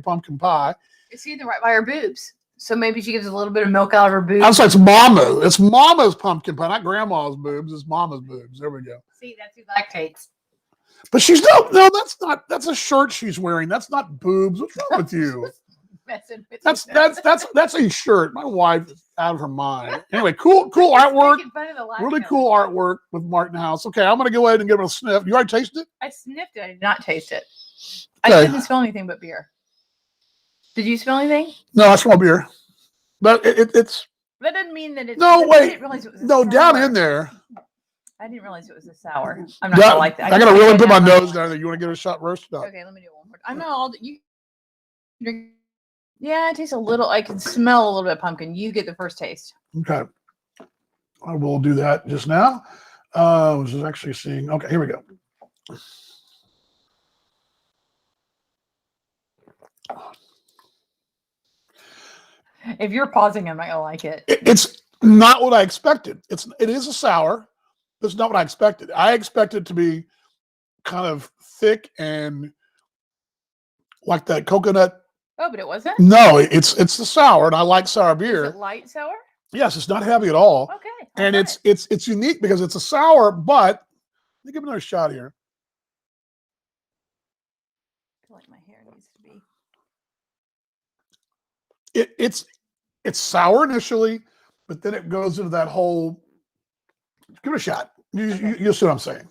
pumpkin pie, It's either right by her boobs. So maybe she gives a little bit of milk out of her boobs. I was like, it's Mama. It's Mama's pumpkin pie, not Grandma's boobs. It's Mama's boobs. There we go. See, that's who lactates. But she's no. That's a shirt she's wearing. That's not boobs. What's wrong with you? Messing with That's a shirt. My wife is out of her mind. Anyway, cool artwork. Really cool artwork with Martin House. Okay, I'm gonna go ahead and give it a sniff. You already tasted it? I sniffed it. I did not taste it. Okay. I didn't smell anything but beer. Did you smell anything? No, I smell beer. But it's That doesn't mean that it's. No, I wait. didn't realize it was a no down sour. in there. I didn't realize it was a sour. I'm not gonna like that. I gotta really put my nose down there. You want to give it a shot first? No. Okay, let me do one more. I'm not all you drink. Yeah, it tastes a little. I can smell a little bit of pumpkin. You get the first taste. Okay. I will do that just now. I was just actually seeing. Okay, here we go. If you're pausing, I might like it. It's not what I expected. It is a sour. That's not what I expected. I expected it to be kind of thick and like that coconut. Oh, but it wasn't. No, it's the sour, and I like sour Is beer. it light sour? Yes, it's not heavy at all, Okay. and I'll it's try it. it's unique because it's a sour. But let me give it another shot here. I feel like my hair needs to be. It's sour initially, but then it goes into that whole. Give it a shot. You'll see what I'm saying.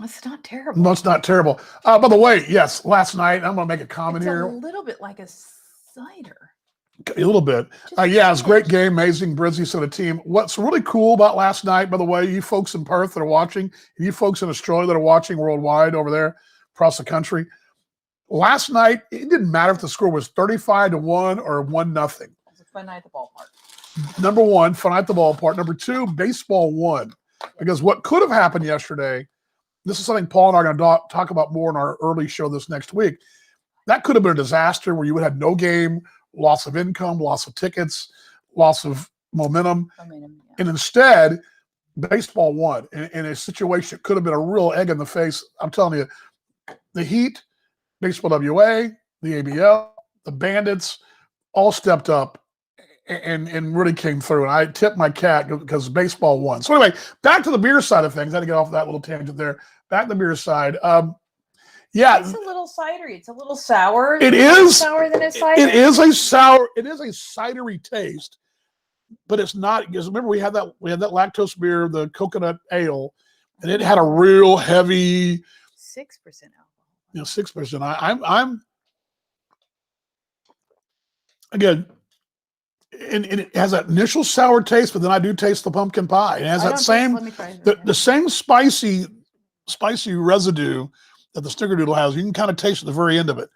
It's not terrible. No, it's not terrible. By the way, yes, last night, I'm going to make a comment It's here. a little bit like a cider. A little bit. Yeah, it's a great game. Amazing. Brizzy to the team. What's really cool about last night, by the way, you folks in Perth that are watching, and you folks in Australia that are watching worldwide over there across the country, last night, it didn't matter if the score was 35-1 or 1-0. It was a fun night at the ballpark. Number one, fun at the ballpark. Number two, baseball won. Because what could have happened yesterday, this is something Paul and I are going to talk about more in our early show this next week. That could have been a disaster where you would have no game, loss of income, loss of tickets, loss of momentum. Yeah. And instead, baseball won in a situation that could have been a real egg in the face. I'm telling you, the Heat, Baseball WA, the ABL, the Bandits all stepped up and really came through. And I tipped my cat because baseball won. So anyway, back to the beer side of things. I had to get off that little tangent there. Back to the beer side. Yeah, It's a little cidery. It's a little sour. It It's more is. sour than a cider. it is a sour. It is a cidery taste, but it's not. Because remember, we had that lactose beer, the coconut ale, and it had a real heavy, 6% alcohol. 6%. I'm again, and it has that initial sour taste, but then I do taste the pumpkin pie. It has I that don't taste- same let me try it the again. same spicy residue that the snickerdoodle has. You can kind of taste at the very end of it.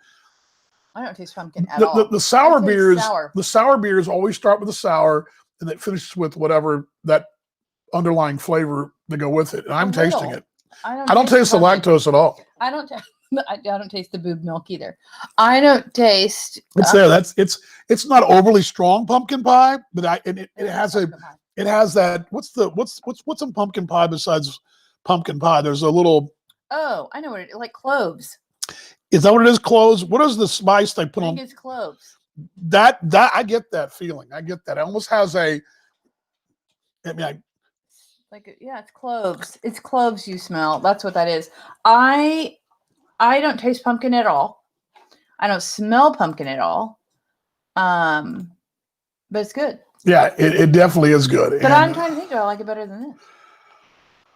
I don't taste pumpkin at all. The sour I taste beers, sour. the sour beers always start with the sour, and it finishes with whatever that underlying flavor to go with it. And I'm tasting it. I I don't taste the pumpkin. lactose at all. I don't taste the boob milk either. I don't taste. It's there. It's not overly strong pumpkin pie, but it has that. What's in pumpkin pie besides pumpkin pie? There's a little. Oh, I know what it is. Like cloves. Is that what it is? Cloves. What is the spice they put I on? think it's cloves. That I get that feeling. I get that. It almost has a. I mean, Yeah, it's cloves. It's cloves you smell. That's what that is. I don't taste pumpkin at all. I don't smell pumpkin at all. But it's good. yeah, it definitely is good. But I'm trying to think, do I like it better than this?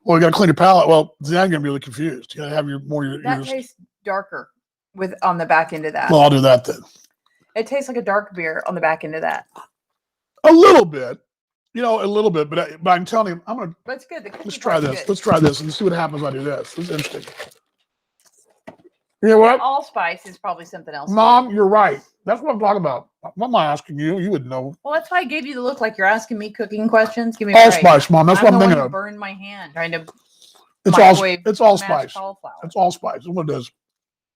Well, you got to clean your palate. Well, then I'm going to be really confused. You got to have your That tastes darker on the back end of that. Well, I'll do that then. It tastes like a dark beer on the back end of that. A little bit, a little bit. But I'm telling you, I'm going to But it's good. The cookie let's try part's this. good. Let's try this and see what happens when I do this. This is interesting. You know what, Allspice is probably something else. Mom? You're right. That's what I'm talking about. What am I asking you? You would know. Well, that's why I gave you the look like you're asking me cooking questions. Give me a break. Allspice, Mom. That's what I'm the one thinking who of. burned my hand trying to It's microwave It's allspice. mashed cauliflower. It's allspice. That's what it is.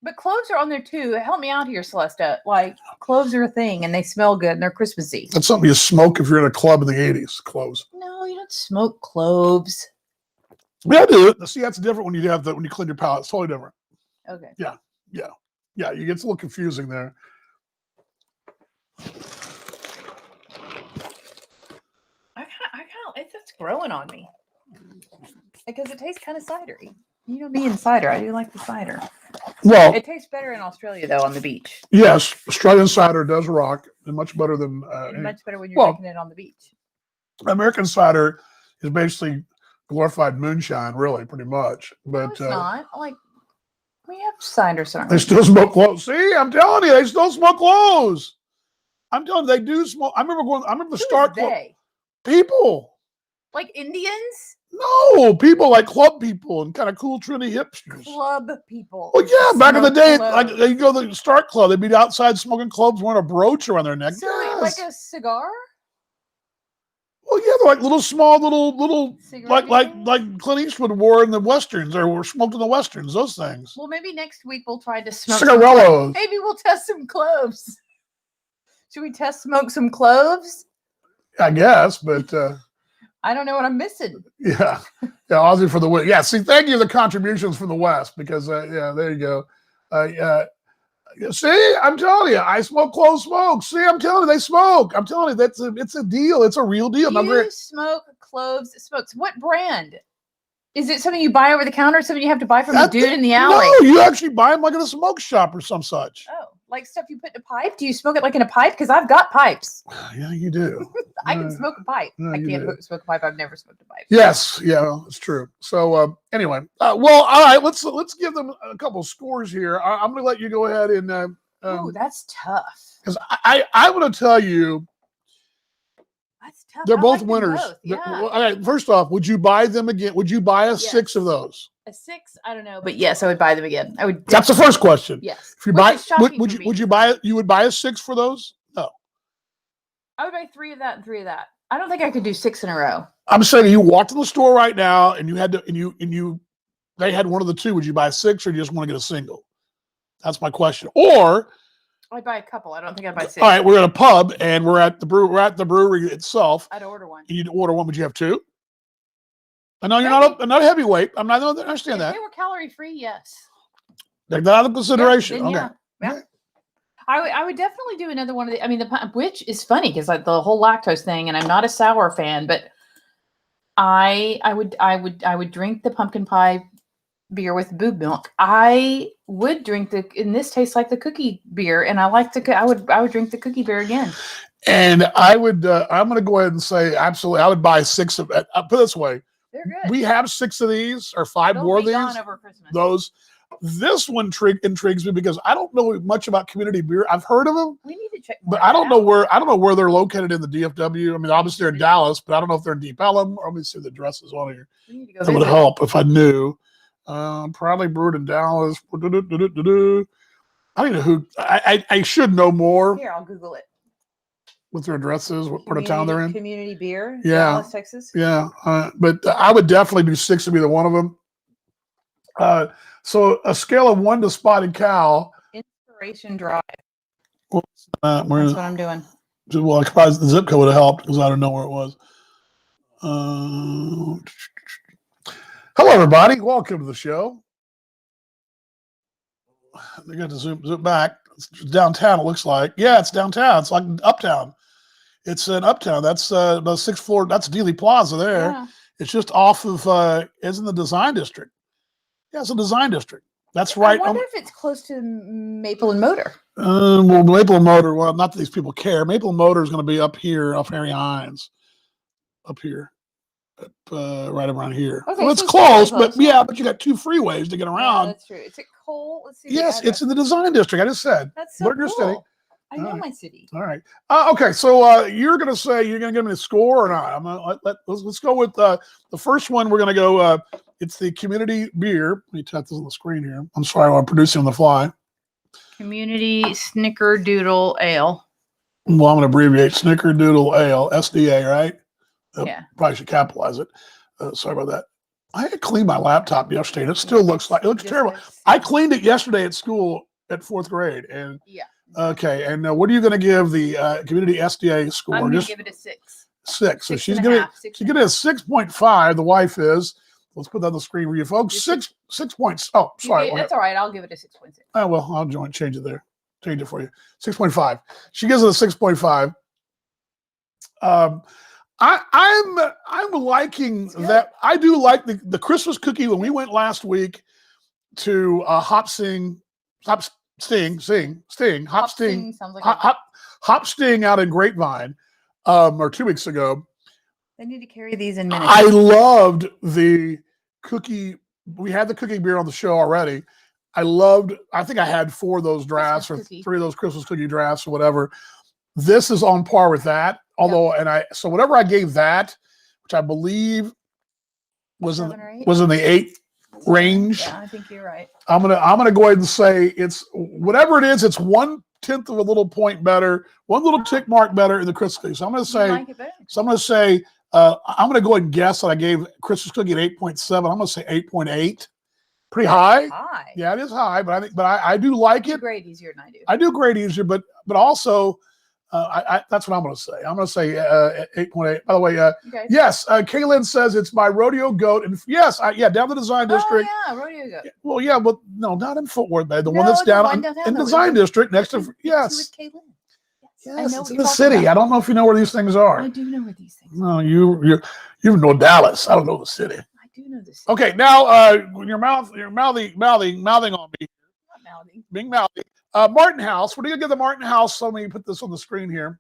But cloves are on there too. Help me out here, Celesta. Like cloves are a thing, and they smell good, and they're Christmassy. That's something you smoke if you're in a club in the '80s. Cloves. No, you don't smoke cloves. Yeah, I do it. See, that's different when you have when you clean your palate. It's totally different. Okay. Yeah, you get a little confusing there. It's growing on me because it tastes kind of cidery. You know me and cider. I do like the cider. Well, It tastes better in Australia though on the beach. yes, Australian cider does rock, and much better than And much better when you're well- drinking it on the beach. American cider is basically glorified moonshine, really, pretty much. No, But it's not. Like we have cider, they certainly. still smoke cloves. See, I'm telling you, they still smoke cloves. I'm telling you, they do smoke. I remember the Who is Star Club they? people. Like Indians? No, people like club people and kind of cool, trendy hipsters. Club people. Well, yeah, back in the Smoke day, cloves. like they go to the Start Club, they'd be outside smoking clubs, wearing a brooch around their neck. So Yes. like a cigar? Well, yeah, they're like little small, little Cigarette like things? Clint Eastwood wore in the westerns, or were smoked in the westerns. Those things, Well, maybe next week we'll try to smoke some cigarellos. Maybe we'll test some cloves. Should we smoke some cloves? I guess, but I don't know what I'm missing. yeah, Aussie for the win. Yeah, see, thank you for the contributions from the West because yeah, there you go. See, I'm telling you, I smoke clove smoke. See, I'm telling you, they smoke. I'm telling you, it's a deal. It's a real deal. Now, You smoke cloves smokes. What brand? Is it something you buy over the counter or something you have to buy from a dude in the alley? No, you actually buy them like in a smoke shop or some such. Oh, like stuff you put in a pipe? Do you smoke it like in a pipe? Because I've got pipes. Yeah, you do. I can smoke a pipe. no, I you can't do. smoke a pipe. I've never smoked a pipe. Yes, yeah, it's true. So anyway, well, all right, let's give them a couple of scores here. I'm going to let you go ahead and Oh, that's tough. because I'm going to tell you That's tough. they're I both like them winners. both, Yeah. All right, first off, would you buy them again? Would you buy a 6 of Yes. those? A 6, I don't know, but yes, I would buy them again. I would. That's the first question. Yes. If you Which buy, is shocking would for you me. would you buy it? You would buy a 6 for those? No, I would buy 3 of that and 3 of that. I don't think I could do 6 in a row. I'm saying you walked in the store right now and you had to, and you, they had one of the two. Would you buy 6 or do you just want to get a single? That's my question. Or I'd buy a couple. I don't think I'd buy 6. all right, we're at a pub and we're at the brewery itself. I'd order one. And you'd order one. Would you have 2? I know you're Maybe. not a heavyweight. I understand If that. they were calorie free, yes. Take that out of consideration. Then Okay. yeah. I would definitely do another one of the. I mean, which is funny because like the whole lactose thing, and I'm not a sour fan, but I would drink the pumpkin pie beer with boob milk. I would drink and this tastes like the cookie beer, and I like I would drink the cookie beer again. And I would. I'm going to go ahead and say absolutely. I would buy 6 of. Put it this way: They're good. we have 6 of these or 5 They'll more of be these. gone over Christmas. Those. This one intrigues me because I don't know much about community beer. I've heard of them, We need to check. but more I don't out. know where they're located in the DFW. I mean, obviously they're in Dallas, but I don't know if they're in Deep Ellum. Or let me see the addresses on here. We need to go That would visit. help if I knew. Probably brewed in Dallas. I don't know who. I should know more Here, I'll Google it. what their address is, what part of town they're in. Community beer. Yeah. Dallas, Texas. Yeah, but I would definitely do 6 to be either one of them. So a scale of 1 to spotted cow. Inspiration Drive. Where, That's what I'm doing. well, I suppose the zip code would have helped because I don't know where it was. Hello, everybody. Welcome to the show. They got to zoom back. It's downtown, it looks like. Yeah, it's downtown. It's like uptown. It's in uptown. That's the 6th floor. That's Dealey Plaza there. Yeah. It's just off of, it's in the design district. Yeah, it's a design district. That's right. I wonder if it's close to Maple and Motor. Well, Maple and Motor, well, not that these people care. Maple and Motor is going to be up here off Harry Hines. Up here. Right around here. Okay, well, it's so it's close, fairly but close. yeah, but you got 2 freeways to get Yeah, around. that's true. Is it Cole? Let's see. the Yes, it's address. in the design district. I just said. That's so Learn your city. cool. I know Alright. my city. All right. Okay. So you're going to say you're going to give me a score or not? I'm gonna let's go with the first one. We're going to go. It's the community beer. Let me tap this on the screen here. I'm sorry, I'm producing on the fly. Community Snickerdoodle Ale. Well, I'm going to abbreviate Snickerdoodle Ale, SDA, right? Yeah. Probably should capitalize it. Sorry about that. I had to clean my laptop yesterday, and it still looks terrible. I cleaned it yesterday at school at 4th grade, and Yeah. okay. And what are you going to give the community SDA score? I'm gonna Just give it a 6. 6. So Six she's and a giving half, six she's and a giving it a 6.5. The wife is. Let's put that on the screen for you folks. You're 6 points. Oh, sorry. That's all right. I'll give it a 6.6. Oh, well, I'll change it there. Change it for you. 6.5. She gives it a 6.5. I'm liking that. I do like the Christmas cookie when we went last week to Hop Sting Hop Sting sounds like Hop Sting out in Grapevine, or 2 weeks ago. they need to carry these in minutes. I loved the cookie. We had the cookie beer on the show already. I think I had 4 of those drafts or Christmas cookie. 3 of those Christmas cookie drafts or whatever. This is on par with that. Although, so whatever I gave that, which I believe was 7 or 8? in the 8 range. Yeah, I think you're right. I'm gonna go ahead and say it's whatever it is. It's 1/10 of a little point better, 1 little tick mark better in the Christmas cookie. So I'm gonna You say. like it better? So I'm gonna say. I'm gonna go ahead and guess that I gave Christmas cookie an 8.7. I'm gonna say 8.8. Pretty high. High. Yeah, it is high, but I do like You it. grade easier than I do. I do grade easier, but also that's what I'm going to say. I'm going to say 8.8. By the way, Okay. yes, Kaylin says it's by Rodeo Goat, and yes, down the Design District. Oh yeah, rodeo goat. Well, yeah, but no, not in Fort Worth, the one No, that's the down one in downtown, the Design Rodeo- District next to With yes, Kaylin. I yes, know it's what in you're the talking city. about. I don't know if you know where these things I are. do know where these things are. No, you know Dallas. I don't know the city. I do know this. Okay, now you're mouthing on me, Not mouthing. being mouthy. Martin House. What do you give the Martin House? So let me put this on the screen here.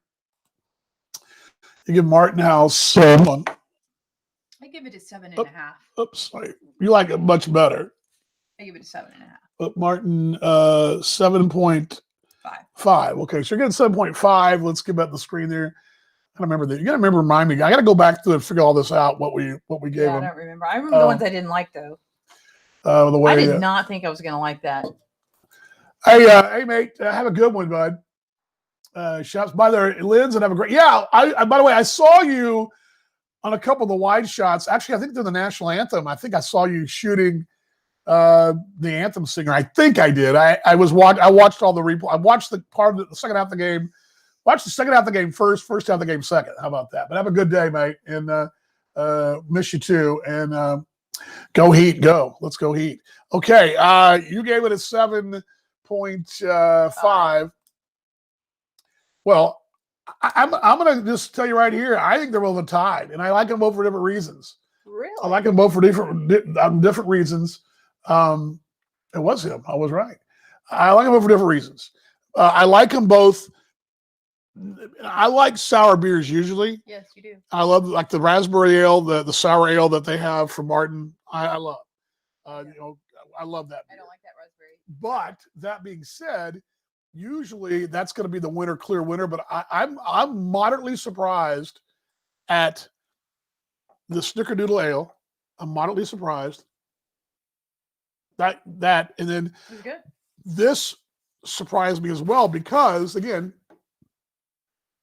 You give Martin House. Hold on. I give it a 7.5. Oops, sorry. You like it much better. I give it a 7.5. Martin, 7.5. Okay, so you're getting 7.5. Let's get back the screen there. I don't remember that. You gotta remind me. I gotta go back through and figure all this out. What we gave Yeah, I him. don't remember. I remember the ones I didn't like though. The way. I did not think I was gonna like that. Hey, mate. Have a good one, bud. Shots by their lids and have a great. Yeah. I by the way, I saw you on a couple of the wide shots. Actually, I think they're the national anthem. I think I saw you shooting the anthem singer. I think I did. I watched all the replay. I watched the part of the second half of the game. Watch the second half of the game first half of the game second. How about that? But have a good day, mate. And miss you too. And go Heat, go. Let's go Heat. Okay. You gave it a 7.5. Well, I'm going to just tell you right here. I think they're both tied, and I like them both for different reasons. Really? I like them both for different reasons. It was him. I was right. I like them both for different reasons. I like them both. I like sour beers usually. Yes, you do. I love like the raspberry ale, the sour ale that they have from Martin. I love. I love that beer. I don't like that raspberry. But that being said, usually that's going to be the winner, clear winner. But I'm moderately surprised at the Snickerdoodle Ale. I'm moderately surprised. That and then It's good. this surprised me as well because again,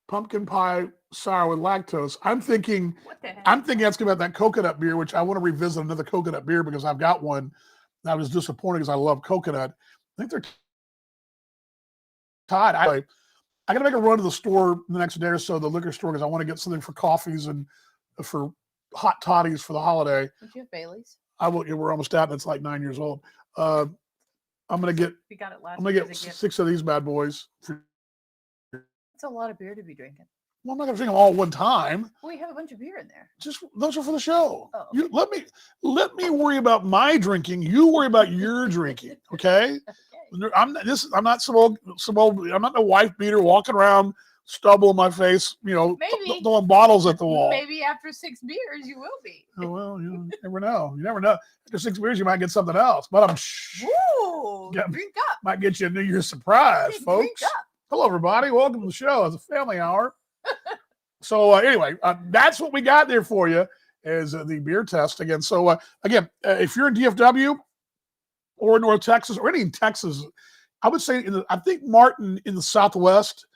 pumpkin pie sour with lactose. I'm thinking What the heck? that's going to be about that coconut beer, which I want to revisit another coconut beer because I've got one. And I was disappointed because I love coconut. I think they're tied. I got to make a run to the store the next day or so, the liquor store, because I want to get something for coffees and for hot toddies for the holiday. Don't you have Bailey's? I will. We're almost out, and it's like 9 years old. I'm gonna get. We got it last. I'm gonna week get as a gift. 6 of these bad boys. It's a lot of beer to be drinking. Well, I'm not gonna drink them all at one time. We have a bunch of beer in there. Just those are for the show. Oh, You let me worry about my drinking. You worry about your drinking. Okay. Okay. I'm not some old. I'm not a wife beater walking around stubble in my face. Maybe. Throwing bottles at the wall. Maybe after 6 beers, you will be. Oh, well, you never know. You never know. After 6 beers, you might get something else. But Woo! Yeah. Drink up. might get you a New Year's surprise, Drink folks. up. Hello, everybody. Welcome to the show. It's a family hour. So anyway, that's what we got there for you is the beer test again. So again, if you're in DFW or North Texas or any in Texas, I would say I think Martin in the Southwest,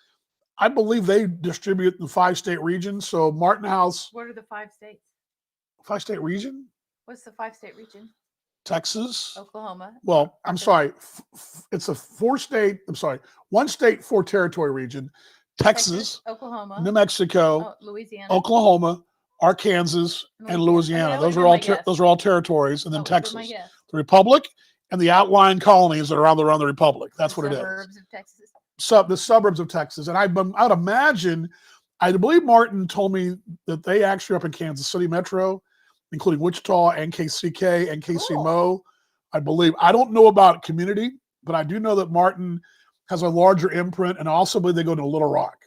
I believe they distribute the 5-state region. So Martin House, What are the 5 states? 5-state region, What's the 5-state region? Texas. Oklahoma. Well, I'm Arkansas. sorry. It's a 4-state. I'm sorry. 1 state, 4 territory region. Texas, Oklahoma. New Mexico, Louisiana. Oklahoma, Arkansas, Well, and yeah, Louisiana. that Those would've are been all my guess. those are all territories, and then That would've been my Texas, guess. the Republic, and the outlying colonies that are around the Republic. That's The what it is. suburbs of Texas. The suburbs of Texas. And I'd imagine, I believe Martin told me that they actually are up in Kansas City Metro, including Wichita and KCK and KCMO. I believe. I don't know about community, but I do know that Martin has a larger imprint, and I also believe they go to Little Rock,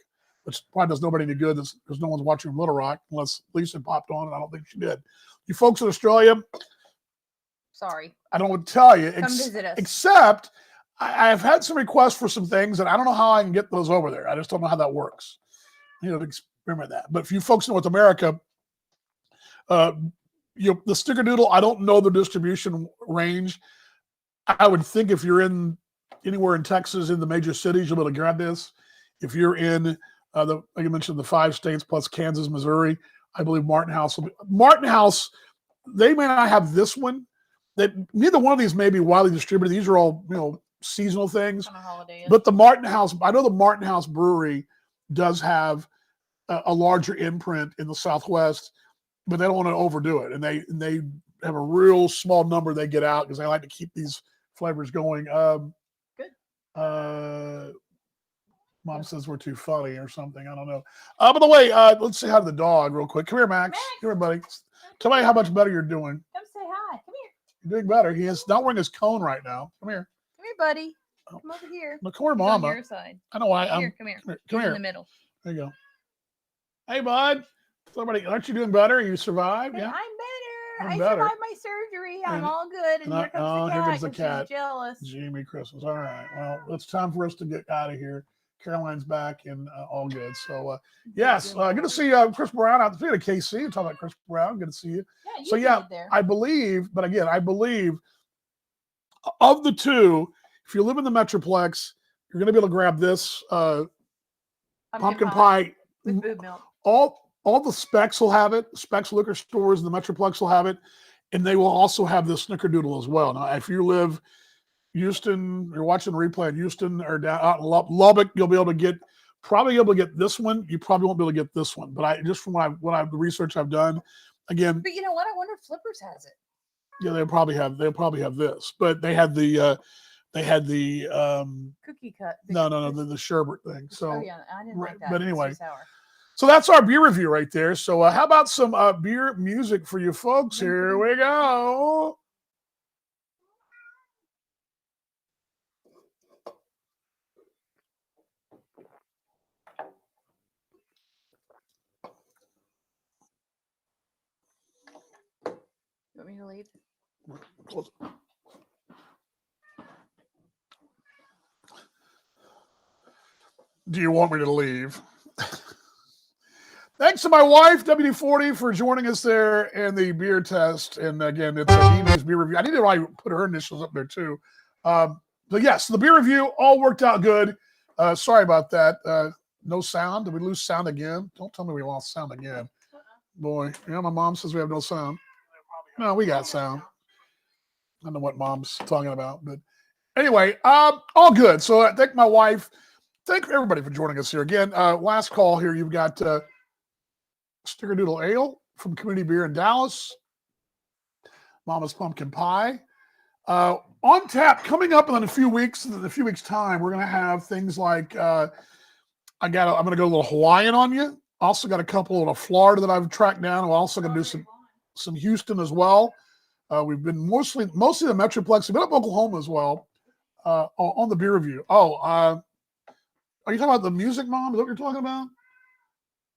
which probably does nobody any good because no one's watching Little Rock unless Lisa popped on, and I don't think she did. You folks in Australia, Sorry. I don't know what to tell you, Come visit us. except I've had some requests for some things, and I don't know how I can get those over there. I just don't know how that works. You know, to experiment that. But if you folks in North America, the Snickerdoodle, I don't know the distribution range. I would think if you're in anywhere in Texas, in the major cities, you'll be able to grab this. If you're in like you mentioned, the 5 states plus Kansas, Missouri, I believe Martin House will be. Martin House, they may not have this one. Neither one of these may be widely distributed. These are all seasonal things. On a holiday. But the Martin House, I know the Martin House Brewery does have a larger imprint in the Southwest, but they don't want to overdo it, and they have a real small number they get out because they like to keep these flavors going. Good. Mom says we're too funny or something. I don't know. By the way, let's say hi to the dog real quick. Come here, Max. Come here, buddy. Tell me how much better you're doing. Come say hi. Come here. You're doing better. He is not wearing his cone right now. Come here. Come here, buddy. Oh. Come over here. No, come here, He's on Mama. your side. I know why. Come here. Come here. Come You're in here. the middle. There you go. Hey, bud. Somebody, aren't you doing better? You survived? Hey, Yeah. I'm better. I'm I better. survived my surgery. I'm And- all good. And and here comes here the cat. comes the 'cause cat. she's jealous. Jimmy Christmas. All right. Well, it's time for us to get out of here. Caroline's back and all good. So, yes, good to see Chris Brown out there at KC. Talking about Chris Brown. Good to see you. Yeah, you So, did yeah, it there. I believe, but again, I believe of the two, if you live in the Metroplex, you're going to be able to grab this pumpkin pie. with boob milk. All the Specs will have it. Specs liquor stores in the Metroplex will have it, and they will also have the Snickerdoodle as well. Now, if you live Houston, you're watching the replay in Houston or down out in Lubbock, you'll be able to get this one. You probably won't be able to get this one, but I just from the research I've done, again, But you know what? I wonder if Flippers has it. yeah, they'll probably have this, but they had the Cookie cut. the sherbet thing. So oh yeah, I didn't right, like that. but It's too anyway. sour. So that's our beer review right there. So how about some beer music for you folks? Here we go. You want me to leave? Do you want me to leave? Thanks to my wife, WD-40, for joining us there and the beer test. And again, it's a Mimi's beer review. I need to probably put her initials up there too. But yes, the beer review all worked out good. Sorry about that. No sound. Did we lose sound again? Don't tell me we lost sound again. Boy, yeah, my mom says we have no sound. No, we got sound. I don't know what mom's talking about, but anyway, all good. So I thank my wife. Thank everybody for joining us here again. Last call here. You've got Snickerdoodle Ale from Community Beer in Dallas. Mama's Pumpkin Pie. On tap coming up in a few weeks. In a few weeks' time, we're going to have things like I'm going to go a little Hawaiian on you. Also got a couple of Florida that I've tracked down. We're also going to do some Houston as well. We've been mostly the Metroplex. We've been up Oklahoma as well on the beer review. Are you talking about the music, Mom? Is that what you're talking about?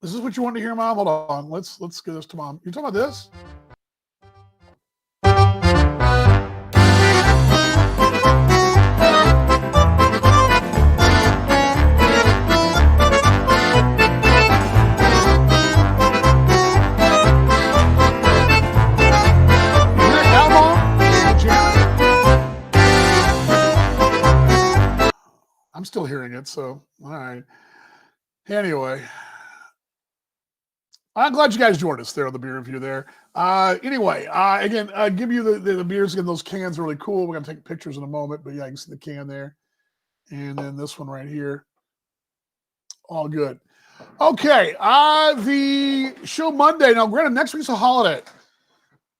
Is this what you want to hear, Mom? Hold on. Let's get this to Mom. You talking about this? I'm still hearing it, so all right. Anyway, I'm glad you guys joined us there on the beer review there. Anyway, again, give you the beers. Again, those cans are really cool. We're going to take pictures in a moment, but yeah, you can see the can there. And then this one right here. All good. Okay, the show Monday. Now, granted, next week's a holiday.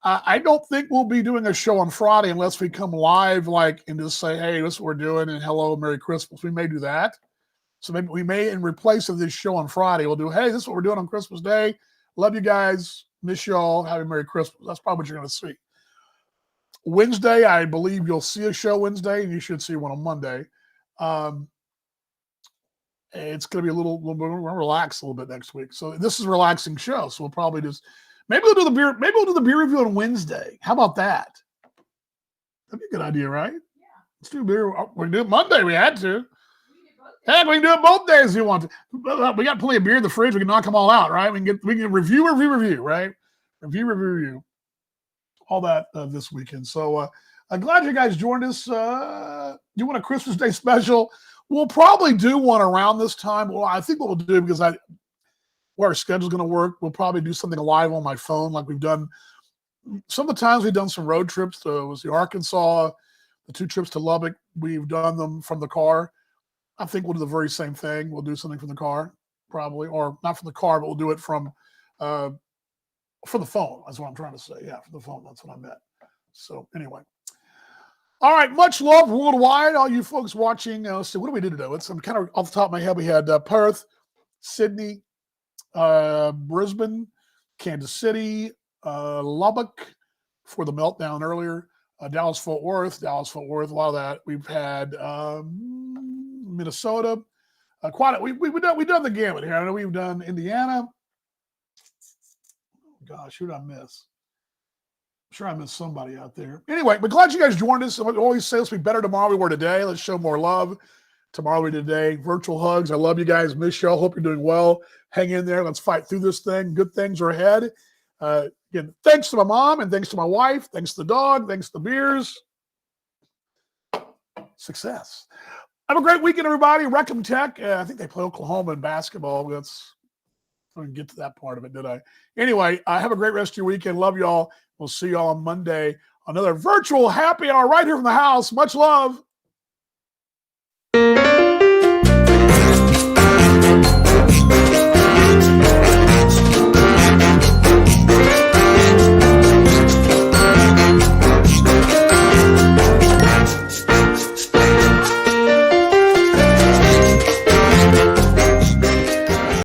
I don't think we'll be doing a show on Friday unless we come live, and just say, "Hey, this is what we're doing," and hello, Merry Christmas. We may do that. So maybe we may, in replace of this show on Friday, we'll do, "Hey, this is what we're doing on Christmas Day. Love you guys. Miss you all. Have a Merry Christmas." That's probably what you're going to see. Wednesday, I believe you'll see a show Wednesday, and you should see one on Monday. It's going to be a little bit relaxed a little bit next week. So this is a relaxing show. So we'll probably maybe we'll do the beer. Maybe we'll do the beer review on Wednesday. How about that? That'd be a good idea, right? Yeah. Let's do beer. We can do it Monday. We had to. Heck, we can do it both days if you want to. We got plenty of beer in the fridge. We can knock them all out, right? We can review, right? Review. All that this weekend. So I'm glad you guys joined us. You want a Christmas Day special? We'll probably do one around this time. Well, I think what we'll do, because where our schedule's going to work, we'll probably do something live on my phone, like we've done. Some of the times we've done some road trips. It was the Arkansas, the 2 trips to Lubbock. We've done them from the car. I think we'll do the very same thing. We'll do something from the car, probably, or not from the car, but we'll do it from the phone. That's what I'm trying to say. Yeah, from the phone. That's what I meant. So anyway. All right, much love worldwide, all you folks watching. Let's see, what do we do today? I'm kind of off the top of my head. We had Perth, Sydney, Brisbane, Kansas City, Lubbock for the meltdown earlier, Dallas Fort Worth, a lot of that. We've had Minnesota, we've done the gamut here. I know we've done Indiana. Oh, gosh, who did I miss? Sure, I missed somebody out there. Anyway, but glad you guys joined us. I always say let's be better tomorrow than we were today. Let's show more love tomorrow than today. Virtual hugs. I love you guys. Miss y'all. Hope you're doing well. Hang in there. Let's fight through this thing. Good things are ahead. Again, thanks to my mom and thanks to my wife. Thanks to the dog. Thanks to the beers. Success. Have a great weekend, everybody. Reckham Tech. I think they play Oklahoma in basketball. I didn't get to that part of it, did I? Anyway, have a great rest of your weekend. Love y'all. We'll see y'all on Monday. Another virtual happy hour right here from the house. Much love.